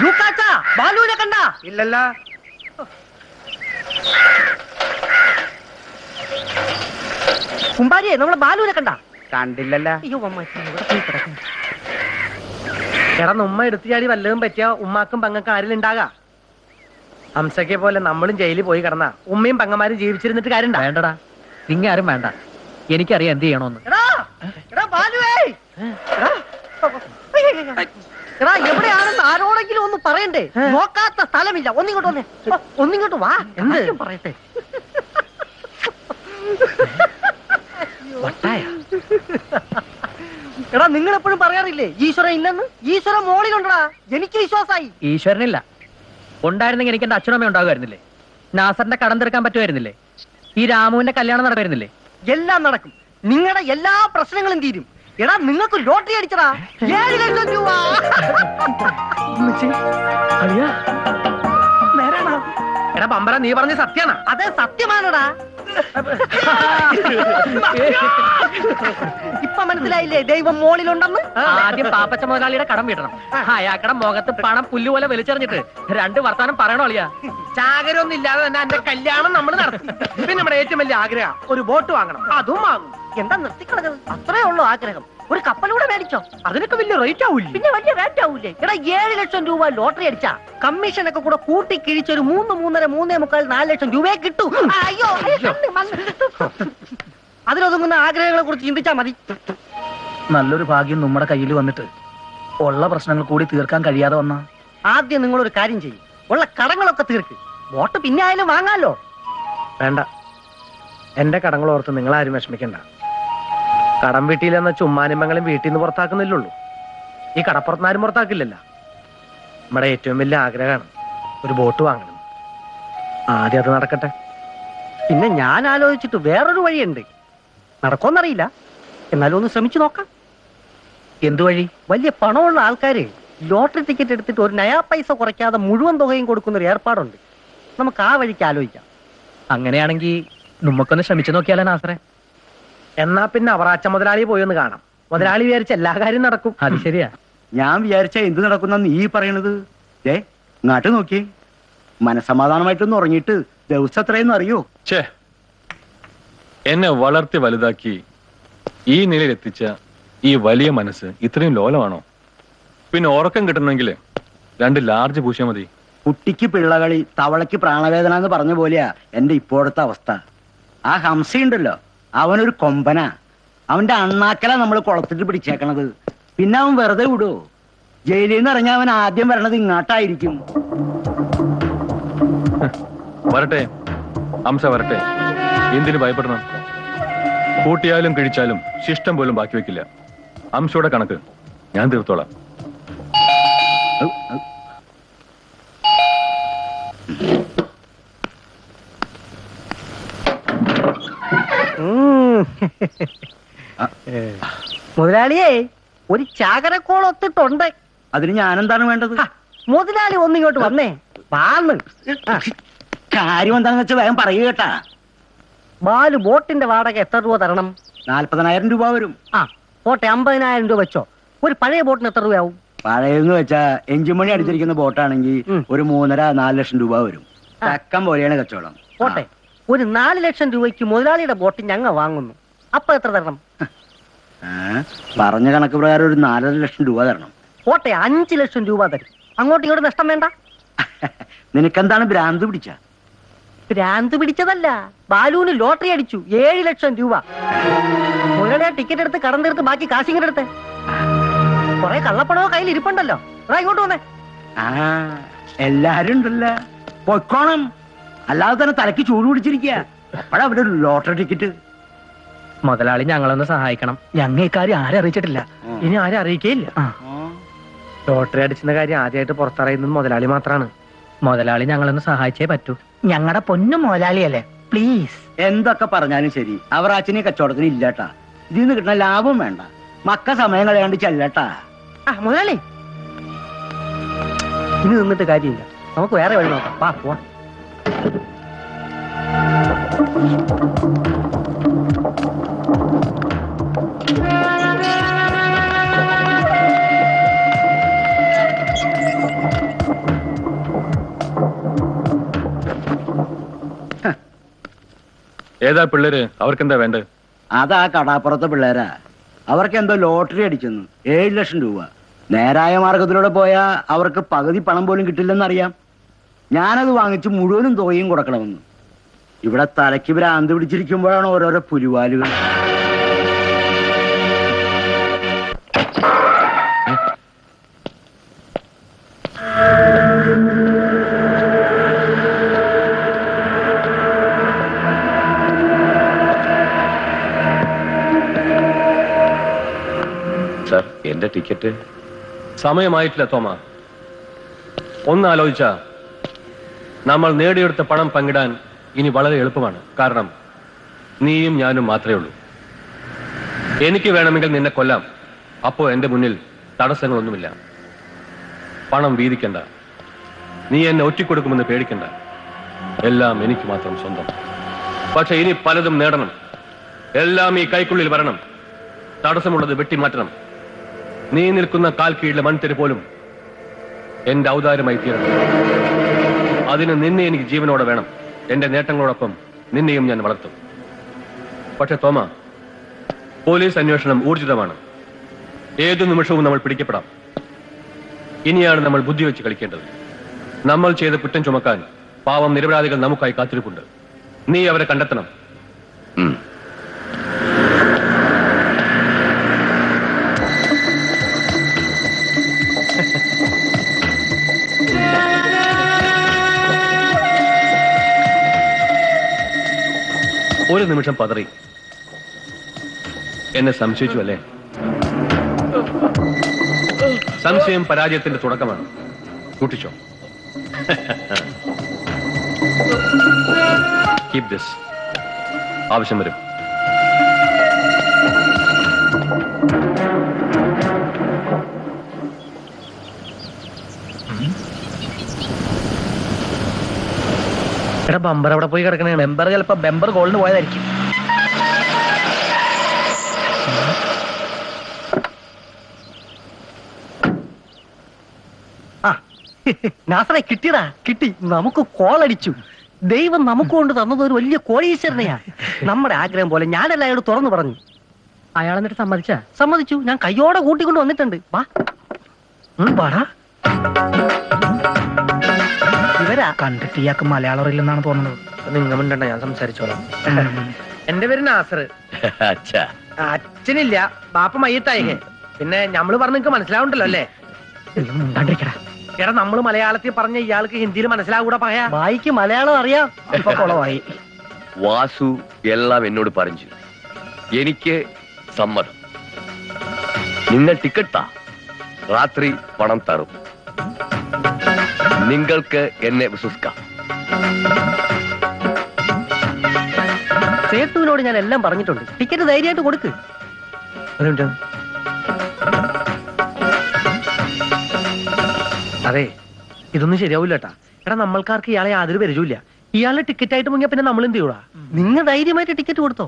ലൂക്കാച്ചാ, ബാലുവിനെ കണ്ട? ഇല്ലല്ല. കുമ്പാരിയെ, നമ്മളെ ബാലുവിനെ കണ്ട? കണ്ടില്ലല്ല. അയ്യോ അമ്മാച്ചി, ഇവിടെ പോയി കിടക്കാം. എടാ ഉമ്മ എടുത്തു ചാടി വല്ലതും പറ്റിയ ഉമ്മാക്കും പെങ്ങൾക്കും ആരെങ്കിലും ഉണ്ടാകാ. ഹംസക്കെ പോലെ നമ്മളും ജയിലിൽ പോയി കിടന്ന ഉമ്മയും പെങ്ങന്മാരും ജീവിച്ചിരുന്നിട്ട് കാര്യണ്ട. വേണ്ടടാ, നിങ്ങ ആരും വേണ്ട. എനിക്കറിയാം എന്ത് ചെയ്യണോന്ന്. എടാ എവിടെയാണെന്ന് ആരോടെങ്കിലും ഒന്ന് പറയണ്ടേ? നോക്കാത്ത സ്ഥലമില്ല. ഒന്നിങ്ങോട്ട് വന്നേ, ഒന്നിങ്ങോട്ട് വാ. എന്ത് പറയട്ടെ? എടാ നിങ്ങൾ എപ്പോഴും പറയാറില്ലേ ഈശ്വരൻ ഇല്ലെന്ന്? ഈശ്വരൻ മോളിലുണ്ടടാ. എനിക്ക് വിശ്വാസായി. ഈശ്വരനില്ല. ഉണ്ടായിരുന്നെങ്കിൽ എനിക്ക് എന്റെ അച്ഛനമ്മ ഉണ്ടാകുമായിരുന്നില്ലേ? നാസറിന്റെ കടം തീർക്കാൻ പറ്റുമായിരുന്നില്ലേ? ഈ രാമുവിന്റെ കല്യാണം നടക്കുമായിരുന്നില്ലേ? എല്ലാം നടക്കും. നിങ്ങളുടെ എല്ലാ പ്രശ്നങ്ങളും തീരും. എടാ നിങ്ങൾക്ക് ലോട്ടറി അടിച്ചടാ. 7 ലക്ഷം രൂപ. എടാ പമ്പര, നീ പറഞ്ഞ സത്യാണ? അതെ സത്യമാണടാ. ഇപ്പൊ മനസ്സിലായില്ലേ ദൈവം മോളിലുണ്ടെന്ന്? ആദ്യം പാപ്പച്ച മുതലാളിയുടെ കടം വീട്ടണം. അയാക്കടെ മുഖത്ത് പണം പുല്ലുപോലെ വലിച്ചെറിഞ്ഞിട്ട് 2 വർത്താനം പറയണോ അളിയാ? ചാകരൊന്നും ഇല്ലാതെ തന്നെ എന്റെ കല്യാണം നമ്മൾ നടത്തി. പിന്നെ നമ്മുടെ ഏറ്റവും വലിയ ആഗ്രഹം ഒരു ബോട്ട് വാങ്ങണം. അതും വാങ്ങും. എന്താ നിർത്തിക്കളഞ്ഞത്? അത്രേ ഉള്ളൂ ആഗ്രഹം. ഒരു കപ്പലൂടെ മേടിച്ചോ. അതിനൊക്കെ വലിയ റേറ്റ് ആവൂല്ലേ? പിന്നെ വലിയ റേറ്റ് ആവൂലേ? എടാ 7 ലക്ഷം രൂപ ലോട്ടറി അടിച്ചാ കമ്മീഷനൊക്കെ കൂടെ കൂട്ടി കിഴിച്ചൊരു 3, 3.5, 3.25, 4 ലക്ഷം രൂപയെ കിട്ടൂ. അയ്യോ, അതിലൊതുങ്ങുന്ന ആഗ്രഹങ്ങളെ കുറിച്ച് ചിന്തിച്ചാ മതി. നല്ലൊരു ഭാഗ്യം നമ്മുടെ കയ്യിൽ വന്നിട്ട് ഉള്ള പ്രശ്നങ്ങൾ കൂടി തീർക്കാൻ കഴിയാതെ വന്ന ആദ്യം നിങ്ങളൊരു കാര്യം ചെയ്യും. ഉള്ള കടങ്ങളൊക്കെ തീർക്ക്. ബോട്ട് പിന്നെ ആയാലും വാങ്ങാലോ. വേണ്ട, എന്റെ കടങ്ങൾ ഓർത്ത് നിങ്ങളാരും വിഷമിക്കണ്ട. കടം വീട്ടിയിലെന്ന ചുമ്മാനിമ്പങ്ങളും വീട്ടിൽ നിന്ന് പുറത്താക്കുന്നില്ലുള്ളൂ. ഈ കടപ്പുറത്തുനിന്നാരും പുറത്താക്കില്ലല്ലോ. നമ്മുടെ ഏറ്റവും വലിയ ആഗ്രഹമാണ് ഒരു ബോട്ട് വാങ്ങണം. ആദ്യം അത് നടക്കട്ടെ. പിന്നെ ഞാൻ ആലോചിച്ചിട്ട് വേറൊരു വഴിയുണ്ട്. നടക്കുമെന്നറിയില്ല, എന്നാലും ഒന്ന് ശ്രമിച്ചു നോക്കാം. എന്തു വഴി? വലിയ പണമുള്ള ആൾക്കാര് ലോട്ടറി ടിക്കറ്റ് എടുത്തിട്ട് ഒരു നയാ പൈസ കുറയ്ക്കാതെ മുഴുവൻ തുകയും കൊടുക്കുന്ന ഒരു ഏർപ്പാടുണ്ട്. നമുക്ക് ആ വഴിക്ക് ആലോചിക്കാം. അങ്ങനെയാണെങ്കിൽ നമുക്കൊന്ന് ശ്രമിച്ചു നോക്കിയാലോ നാസറെ? എന്നാ പിന്നെ അവറാച്ച മുതലാളി പോയി ഒന്ന് കാണാം. മുതലാളി വിചാരിച്ച എല്ലാ കാര്യം നടക്കും. അത് ശരിയാ. ഞാൻ വിചാരിച്ച എന്ത് നടക്കുന്ന ഈ പറയണത്? ഇങ്ങോട്ട് നോക്കി. മനസമാധാനമായിട്ടൊന്ന് ഉറങ്ങിയിട്ട് ദിവസം എത്രയെന്ന് അറിയോ? ഛേ, എന്നെ വളർത്തി വലുതാക്കി ഈ നിലയിൽ എത്തിച്ച ഈ വലിയ മനസ്സ് ഇത്രയും ലോലമാണോ? പിന്നെ ഉറക്കം കിട്ടണമെങ്കിൽ 2 ലാർജ് പൂശിയാ മതി. കുട്ടിക്ക് പിള്ളകളി, തവളയ്ക്ക് പ്രാണവേദന എന്ന് പറഞ്ഞ പോലെയാ എന്റെ ഇപ്പോഴത്തെ അവസ്ഥ. ആ ഹംസയുണ്ടല്ലോ, അവനൊരു കൊമ്പനാ. അവന്റെ അണ്ണാക്കല നമ്മൾ കുളത്തിട്ട് പിടിച്ചേക്കണത്. പിന്നെ അവൻ വെറുതെ വിടുവോ? ജയിലിൽ നിന്ന് ഇറങ്ങി അവൻ ആദ്യം വരണത് ഇങ്ങോട്ടായിരിക്കും. വരട്ടെ, ഹംസ വരട്ടെ. എന്തിനു ഭയപ്പെടണം? കൂട്ടിയാലും കിഴിച്ചാലും ശിഷ്ടം പോലും ബാക്കി വെക്കില്ല. ഹംസയുടെ കണക്ക് ഞാൻ തീർത്തോളാം. മുതലാളിയെ ഒരു ചാകരക്കോൾ ഒത്തിട്ടുണ്ട്. അതിന് ഞാനെന്താണ് വേണ്ടത്? മുതലാളി ഒന്നിങ്ങോട്ട് വന്നേ. വാന്ന് കാര്യം എന്താണെന്ന് വെച്ചാൽ വേഗം പറയുക കേട്ടാ. ബാലു ബോട്ടിന്റെ വാടക എത്ര രൂപ തരണം? 40,000 രൂപ വരും. പോട്ടെ, 50,000 രൂപ വെച്ചോ. ഒരു പഴയ ബോട്ടിന് എത്ര രൂപയാവും? പഴയെന്ന് വെച്ചാ എഞ്ചിൻ മണി അടിച്ചിരിക്കുന്ന ബോട്ടാണെങ്കിൽ ഒരു 3.5-4 ലക്ഷം രൂപ വരും. തക്കം പോലെയാണ് കച്ചവടം. പോട്ടെ, ഒരു 4 ലക്ഷം രൂപയ്ക്ക് മുതലാളിയുടെ ബോട്ട് ഞങ്ങൾ വാങ്ങുന്നു. അപ്പൊ എത്ര തരണം? പറഞ്ഞ കണക്ക് പ്രകാരം ഒരു 4.5 ലക്ഷം രൂപ തരണം. പോട്ടെ, 5 ലക്ഷം രൂപ തരും. അങ്ങോട്ട് ഇങ്ങോട്ട് നഷ്ടം വേണ്ട. നിനക്കെന്താണ് ഭ്രാന്ത് പിടിച്ച? ഭ്രാന്ത് പിടിച്ചതല്ല, ബാലുവിന് ലോട്ടറി അടിച്ചു 7 ലക്ഷം രൂപ. മുതലാളിയെ ടിക്കറ്റ് എടുത്ത് കടം തീർത്ത് ബാക്കി കാശിങ്ങനെ എടുത്ത്. കൊറേ കള്ളപ്പണമോ കയ്യിൽ ഇരിപ്പുണ്ടല്ലോ. ഇങ്ങോട്ട് വന്നേ. എല്ലാരും ഉണ്ടല്ലോ, പൊയ്ക്കോണം. അല്ലാതെ തന്നെ തലയ്ക്ക് ചൂട് പിടിച്ചിരിക്കുക. അപ്പോഴാ അവിടെ ഒരു ലോട്ടറി ടിക്കറ്റ്. മുതലാളി ഞങ്ങളൊന്ന് സഹായിക്കണം. ഞങ്ങൾ ഇക്കാര്യം ആരെ അറിയിച്ചിട്ടില്ല. ഇനി ആരും അറിയിക്കേയില്ല. ലോട്ടറി അടിച്ചിരുന്ന കാര്യം ആദ്യമായിട്ട് പുറത്തറിയുന്നത് മുതലാളി മാത്രമാണ്. മുതലാളി ഞങ്ങളൊന്ന് സഹായിച്ചേ പറ്റൂ. ഞങ്ങളുടെ പൊന്നു മുതലാളിയല്ലേ, പ്ലീസ്. എന്തൊക്കെ പറഞ്ഞാലും ശരി, അവർ അച്ഛനെ കച്ചവടത്തിന് ഇല്ലാട്ടാ. ഇതിൽ നിന്ന് കിട്ടുന്ന ലാഭം വേണ്ട. മക്ക സമയം കളയാണ്ട് ചെല്ലട്ടാ. മുതലാളി, ഇനി നിന്നിട്ട് കാര്യമില്ല. നമുക്ക് വേറെ വഴി നോക്കാം. വാ പോവാ. ഏതാ പിള്ളേര്? അവർക്കെന്താ വേണ്ടത്? അതാ കടാപ്പുറത്തെ പിള്ളേരാ. അവർക്ക് എന്തോ ലോട്ടറി അടിച്ചെന്ന് 7 ലക്ഷം രൂപ. നേരായ മാർഗത്തിലൂടെ പോയാൽ അവർക്ക് പകുതി പണം പോലും കിട്ടില്ലെന്നറിയാം. ഞാനത് വാങ്ങിച്ച് മുഴുവനും തുകയും കൊടുക്കണമെന്ന്. ഇവിടെ തലയ്ക്ക് ഭ്രാന്ത് പിടിച്ചിരിക്കുമ്പോഴാണ് ഓരോരോ പുലിവാലുകൾ. സാർ എന്റെ ടിക്കറ്റ് സമയമായിട്ടില്ല തോമ. ഒന്നാലോചിച്ച നമ്മൾ നേടിയെടുത്ത പണം പങ്കിടാൻ ഇനി വളരെ എളുപ്പമാണ്. കാരണം നീയും ഞാനും മാത്രമേ ഉള്ളൂ. എനിക്ക് വേണമെങ്കിൽ നിന്നെ കൊല്ലാം. അപ്പോ എന്റെ മുന്നിൽ തടസ്സങ്ങളൊന്നുമില്ല. പണം വീതിക്കണ്ട. നീ എന്നെ ഒറ്റിക്കൊടുക്കുമെന്ന് പേടിക്കണ്ട. എല്ലാം എനിക്ക് മാത്രം സ്വന്തം. പക്ഷെ ഇനി പലതും നേടണം. എല്ലാം ഈ കൈക്കുള്ളിൽ വരണം. തടസ്സമുള്ളത് വെട്ടിമാറ്റണം. നീ നിൽക്കുന്ന കാൽ കീഴിലെ മൺതിരി പോലും എന്റെ ഔദാര്യമായി തീരണം. അതിന് നിന്നെ എനിക്ക് ജീവനോടെ വേണം. എന്റെ നേട്ടങ്ങളോടൊപ്പം നിന്നെയും ഞാൻ വളർത്തും. പക്ഷെ തോമ, പോലീസ് അന്വേഷണം ഊർജിതമാണ്. ഏതു നിമിഷവും നമ്മൾ പിടിക്കപ്പെടാം. ഇനിയാണ് നമ്മൾ ബുദ്ധി വെച്ച് കളിക്കേണ്ടത്. നമ്മൾ ചെയ്ത കുറ്റം ചുമക്കാൻ പാവം നിരപരാധികൾ നമുക്കായി കാത്തിരിപ്പുണ്ട്. നീ അവരെ കണ്ടെത്തണം. ഒരു നിമിഷം പതറി. എന്നെ സംശയിച്ചു അല്ലേ? സംശയം പരാജയത്തിന്റെ തുടക്കമാണ്. കൂട്ടിച്ചോ. Keep this. ആവശ്യം വരും. എടാ ബമ്പർ അവിടെ പോയി കിടക്കണേ. ബെമ്പർ ചിലപ്പോ ബെമ്പർ ഗോളിന് പോയതായിരിക്കും. നാസറെ കിട്ടിയടാ, കിട്ടി. നമുക്ക് കോളടിച്ചു. ദൈവം നമുക്ക് കൊണ്ട് തന്നത് ഒരു വലിയ കോടീശ്വരനെയാ. നമ്മുടെ ആഗ്രഹം പോലെ ഞാനല്ല അയാളോട് തുറന്നു പറഞ്ഞു. അയാൾ എന്നിട്ട് സമ്മതിച്ചാ? സമ്മതിച്ചു. ഞാൻ കയ്യോടെ കൂട്ടിക്കൊണ്ട് വന്നിട്ടുണ്ട്. വാ വാടാ. ഇവരാ കണ്ടിട്ട് ഇയാൾക്ക് മലയാളം അറിയില്ലെന്നാണ് തോന്നുന്നത്. നിങ്ങൾ മിണ്ടണ്ട, ഞാൻ സംസാരിച്ചോളാം. എന്റെ പേര് നാസർ. അച്ഛാ, അച്ഛനില്ല, ബാപ്പ മയ്യത്തായിക്കേ. പിന്നെ ഞമ്മള് പറഞ്ഞ നിങ്ങക്ക് മനസ്സിലാവുണ്ടല്ലോ അല്ലേ? ഉണ്ടാണ്ടിരിക്കടാ. എടാ നമ്മള് മലയാളത്തിൽ പറഞ്ഞ ഇയാൾക്ക് ഹിന്ദിയിൽ മനസ്സിലാകൂടാ പറയാ. വായിക്ക് മലയാളം അറിയാം. ഇപ്പൊ കുളമായി. വാസു എല്ലാം എന്നോട് പറഞ്ഞു. എനിക്ക് സമ്മതം. നിങ്ങൾ ടിക്കറ്റ് രാത്രി പണം തരും. നിങ്ങൾക്ക് എന്നെ വിശ്വസിക്കാം. സേട്ടുവിനോട് ഞാൻ എല്ലാം പറഞ്ഞിട്ടുണ്ട്. ടിക്കറ്റ് ധൈര്യമായിട്ട് കൊടുക്ക്. അതെ, ഇതൊന്നും ശരിയാവില്ല കേട്ടാ. എടാ നമ്മൾക്കാർക്ക് ഇയാളെ യാതൊരു പരിചയമില്ല. ഇയാളെ ടിക്കറ്റ് ആയിട്ട് മുങ്ങിയ പിന്നെ നമ്മൾ എന്ത് ചെയ്യൂടാ? നിങ്ങൾ ധൈര്യമായിട്ട് ടിക്കറ്റ് കൊടുത്തോ.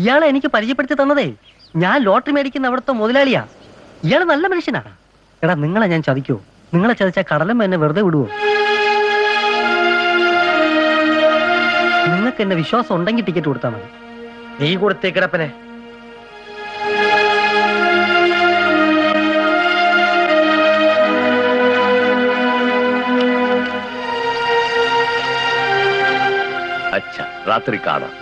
ഇയാളെ എനിക്ക് പരിചയപ്പെടുത്തി തന്നതേ ഞാൻ ലോട്ടറി മേടിക്കുന്ന അവിടുത്തെ മുതലാളിയാ. ഇയാള് നല്ല മനുഷ്യനാണ്. എടാ നിങ്ങളെ ഞാൻ ചതിക്കോ? നിങ്ങളെ ചതിച്ചാൽ കടലം എന്നെ വെറുതെ വിടുവോ? നിങ്ങൾക്ക് എന്നെ വിശ്വാസം ഉണ്ടെങ്കിൽ ടിക്കറ്റ് കൊടുത്താൽ മതി. നീ കൊടുത്തേക്കിടപ്പനെ. അച്ഛാ, രാത്രി കാണാം.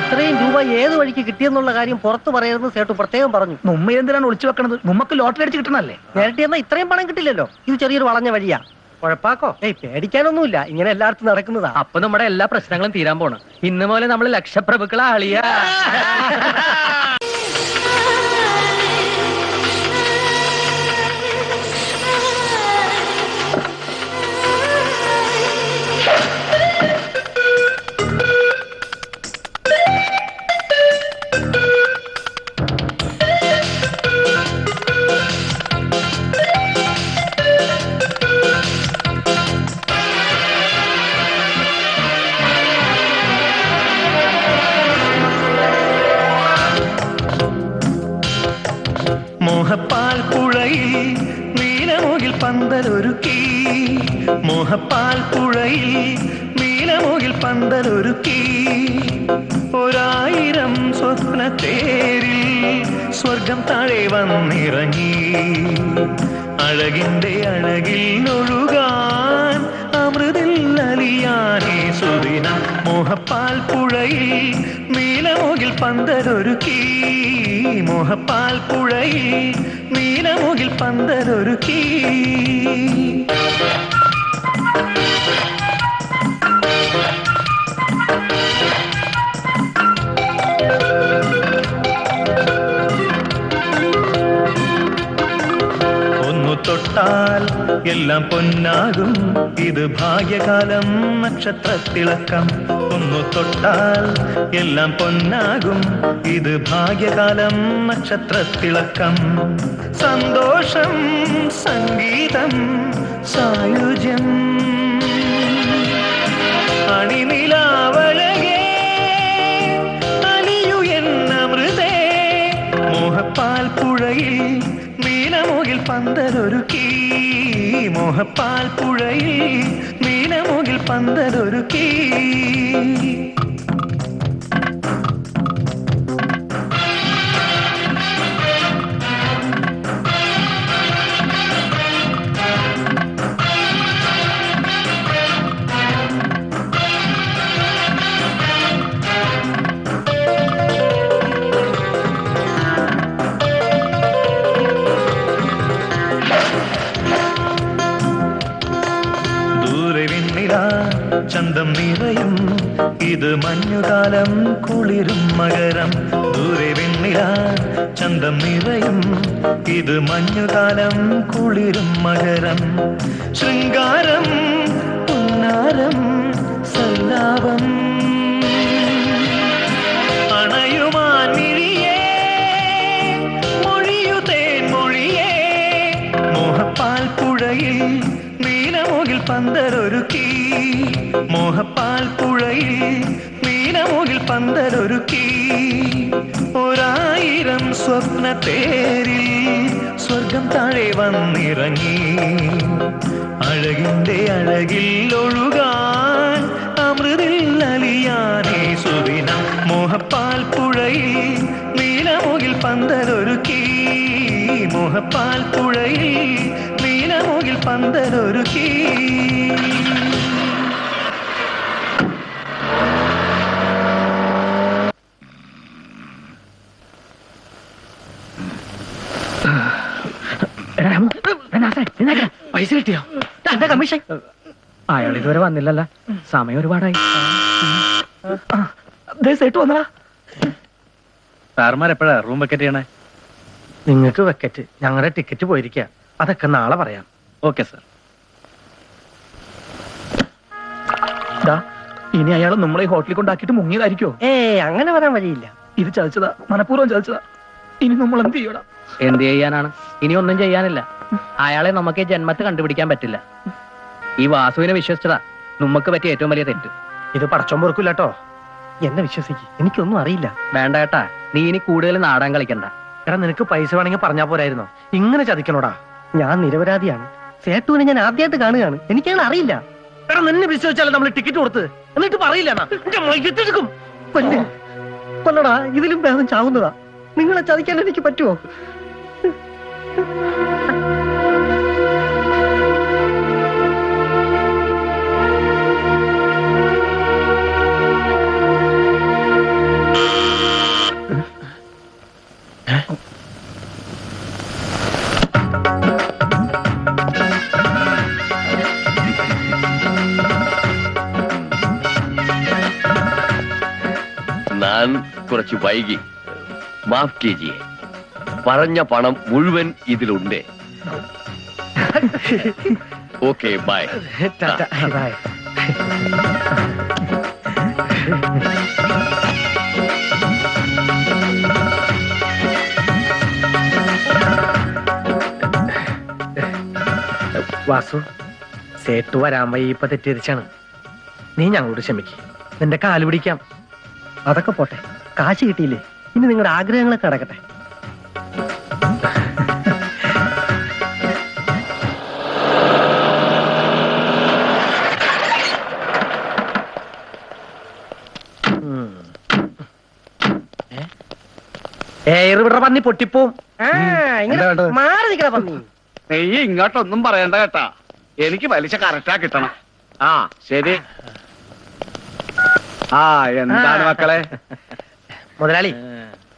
ഇത്രയും രൂപ ഏത് വഴിക്ക് കിട്ടിയെന്നുള്ള കാര്യം പുറത്തു പറയരുതെന്ന് സേട്ടു പ്രത്യേകം പറഞ്ഞു. മുമ്മ എന്തിനാണ് ഒളിച്ചു വെക്കണത്? മുമ്മക്ക് ലോട്ടറി അടിച്ച് കിട്ടണല്ലേ? നേരത്തെ എന്നാ ഇത്രയും പണം കിട്ടില്ലല്ലോ. ഇത് ചെറിയൊരു വളഞ്ഞ വഴിയാ. കുഴപ്പാക്കോ? പേടിക്കാനൊന്നുമില്ല. ഇങ്ങനെ എല്ലായിടത്തും നടക്കുന്നതാ. അപ്പൊ നമ്മുടെ എല്ലാ പ്രശ്നങ്ങളും തീരാൻ പോണം. ഇന്ന് പോലെ നമ്മൾ ലക്ഷപ്രഭുക്കളെ ആളിയാ. മോഹപ്പാൽ പുഴയിൽ നീലമുകിൽ പന്തലൊരുക്കി. മോഹപ്പാൽ പുഴയിൽ നീലമുകിൽ പന്തലൊരുക്കി ഒരായിരം സ്വപ്ന തേരിൽ സ്വർഗം താഴെ വന്നിറങ്ങി അഴകിന്റെ അഴകിൽ ഒഴുകാൻ അമൃതിൽ അലിയാനേ സുദിന മോഹപ്പാൽ പുഴയിൽ നീലമുകിൽ പന്തലൊരുക്കി മോഹപ്പാൽ പുഴയിൽ നീലമുകിൽ പന്തലൊരുക്കി തൊട്ടാൽ എല്ലാം പൊന്നാകും ഇത് ഭാഗ്യകാലം നക്ഷത്രത്തിളക്കം ഒന്നു തൊട്ടാൽ എല്ലാം പൊന്നാകും ഇത് ഭാഗ്യകാലം നക്ഷത്രത്തിളക്കം സന്തോഷം സംഗീതം സായുജ്യം അണിനിലാവഴകേ അലിയു എന്നമൃതേ മോഹപ്പാൽ പുഴയിൽ നീലമുകിൽ പന്തലൊരുക്കി മോഹപ്പാൽ പുഴയിൽ നീലമുകിൽ പന്തലൊരുക്കി ചന്തം നിറയും ഇത് മഞ്ഞുകാലം കുളിരും മകരം ദൂരെ വെണ്ണില ചന്തം നിറയും ഇത് മഞ്ഞുകാലം കുളിരും മകരം ശൃംഗാരം പുന്നാരം സല്ലാപം അണയുമാൻ മിഴിയേ മൊഴിയുതേൻ മൊഴിയേ മോഹപ്പാൽ പുഴയിൽ നീലമുകിൽ പന്തലൊരുക്കി മോഹപ്പാൽ പുഴയിൽ നീലമുകിൽ പന്തലൊരുക്കി ഒരായിരം സ്വപ്ന തേരിൽ സ്വർഗം താഴെ വന്നിറങ്ങി അഴകിന്റെ അഴകിൽ ഒഴുകാൻ അമൃതിൽ അലിയാനേ സുദിന മോഹപ്പാൽ പുഴയിൽ നീലമുകിൽ പന്തലൊരുക്കി മോഹപ്പാൽ പുഴയിൽ നീലമുകിൽ പന്തലൊരുക്കി പൈസ കിട്ടിയോ? എന്താ കമ്മീഷൻ? അയാൾ ഇതുവരെ വന്നില്ലല്ല, സമയം ഒരുപാടായി. സേട്ട് വന്നടാ. സാർമാർ എപ്പോഴാ റൂം വെക്കറ്റ് ചെയ്യണേ? നിങ്ങൾക്ക് വെക്കറ്റ്, ഞങ്ങളുടെ ടിക്കറ്റ് പോയിരിക്കുക. അതൊക്കെ നാളെ പറയാം. Okay sir. ഇനി അയാൾ നമ്മളെ ഈ ഹോട്ടലിൽ കൊണ്ടാക്കിയിട്ട് മുങ്ങിയതായിരിക്കോ? അങ്ങനെ വരാൻ വഴിയില്ല. ഇത് ചതിച്ചതാ, മനഃപൂർവ്വം ചതിച്ചതാ. ഇനി നമ്മൾ എന്ത് ചെയ്യടാ? എന്ത് ചെയ്യാനാണ്? ഇനി ഒന്നും ചെയ്യാനില്ല. അയാളെ നമുക്ക് ജന്മത്ത് കണ്ടുപിടിക്കാൻ പറ്റില്ല. ഈ വാസുവിനെ വിശ്വസിച്ചതാ നമുക്ക് പറ്റിയ ഏറ്റവും വലിയ തെറ്റ്. ഇത് പടച്ചോൻ പൊറുക്കില്ലട്ടോ. എന്നെ വിശ്വസിക്ക്, എനിക്കൊന്നും അറിയില്ല. വേണ്ട ഏട്ടാ, നീ ഇനി കൂടുതൽ നാടകം കളിക്കണ്ട. എടാ, നിനക്ക് പൈസ വേണമെങ്കിൽ പറഞ്ഞാ പോരായിരുന്നോ? ഇങ്ങനെ ചതിക്കണോടാ. ഞാൻ നിരപരാധിയാണ്. സേട്ടുവിനെ ഞാൻ ആദ്യമായിട്ട് കാണുകയാണ്. എനിക്കങ്ങനെ അറിയില്ല. എടാ, നിന്നെ വിശ്വസിച്ചാലും നമ്മൾ ടിക്കറ്റ് കൊടുത്ത് എന്നിട്ട് പറയില്ല. കൊല്ലടാ, ഇതിലും ഭേദം ചാവുന്നതാ. നിങ്ങളെ ചതിക്കാൻ എനിക്ക് പറ്റുമോ? ഞാൻ കുറച്ച് വൈകി, മാഫ് കീജിയെ. പറഞ്ഞ പണം മുഴുവൻ ഇതിലുണ്ട്. Okay, bye. Bye. Vasu, Settu വരാൻ വൈ ഇപ്പൊ തെറ്റിദ്ധരിച്ചാണ്. നീ ഞങ്ങളോട് ക്ഷമിക്ക്. നിന്റെ കാല് പിടിക്കാം. അതൊക്കെ പോട്ടെ, കാശ് കിട്ടിയില്ലേ? ഇനി നിങ്ങളുടെ ആഗ്രഹങ്ങളൊക്കെ നടക്കട്ടെ. വിടറ പന്നി പൊട്ടിപ്പോവും. ഇങ്ങനെ എന്താ വേണ്ടത്? മാറി നിൽക്കണ പന്നി. നീ ഇങ്ങോട്ടൊന്നും പറയണ്ട കേട്ടാ, എനിക്ക് പലിശ കറക്റ്റാ കിട്ടണം. ആ ശരി. ആ എന്താണ് മക്കളെ? മുതലാളി,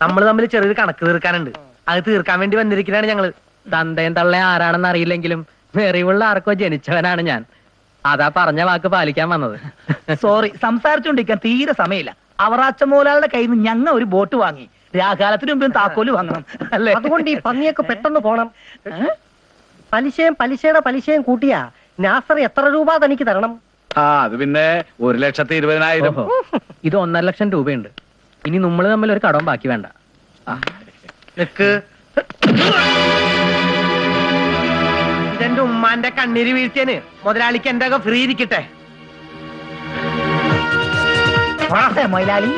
നമ്മൾ തമ്മിൽ ചെറിയൊരു കണക്ക് തീർക്കാനുണ്ട്. അത് തീർക്കാൻ വേണ്ടി വന്നിരിക്കുകയാണ് ഞങ്ങള്. തന്തയും തള്ളയും ആരാണെന്ന് അറിയില്ലെങ്കിലും വെറിവുള്ള ആർക്കോ ജനിച്ചവനാണ് ഞാൻ. അതാ പറഞ്ഞ വാക്ക് പാലിക്കാൻ വന്നത്. സോറി, സംസാരിച്ചുകൊണ്ടിരിക്കാൻ തീരെ സമയമില്ല. അവറാച്ച മോലാളുടെ കയ്യിൽ നിന്ന് ഞങ്ങൾ ഒരു ബോട്ട് വാങ്ങി. രാകാലത്തിന് മുമ്പ് താക്കോല് വാങ്ങണം അല്ലേ? അതുകൊണ്ട് ഈ പന്നിയൊക്കെ പെട്ടെന്ന് പോണം. പലിശയുടെ പലിശയും കൂട്ടിയാ നാസർ എത്ര രൂപ തനിക്ക് തരണം? ആ അത് പിന്നെ 1,20,000. ഓഹോ, ഇത് 1.5 ലക്ഷം രൂപയുണ്ട്. ഇനി നമ്മൾ തമ്മിൽ ഒരു കടവും ബാക്കി വേണ്ട. നിക്ക്. ഇതെന്റെ ഉമ്മാന്റെ കണ്ണീര് വീഴ്ചന് മുതലാളിക്ക് എന്റെ ഒക്കെ ഫ്രീ ഇരിക്കട്ടെ. മൊയിലാളി,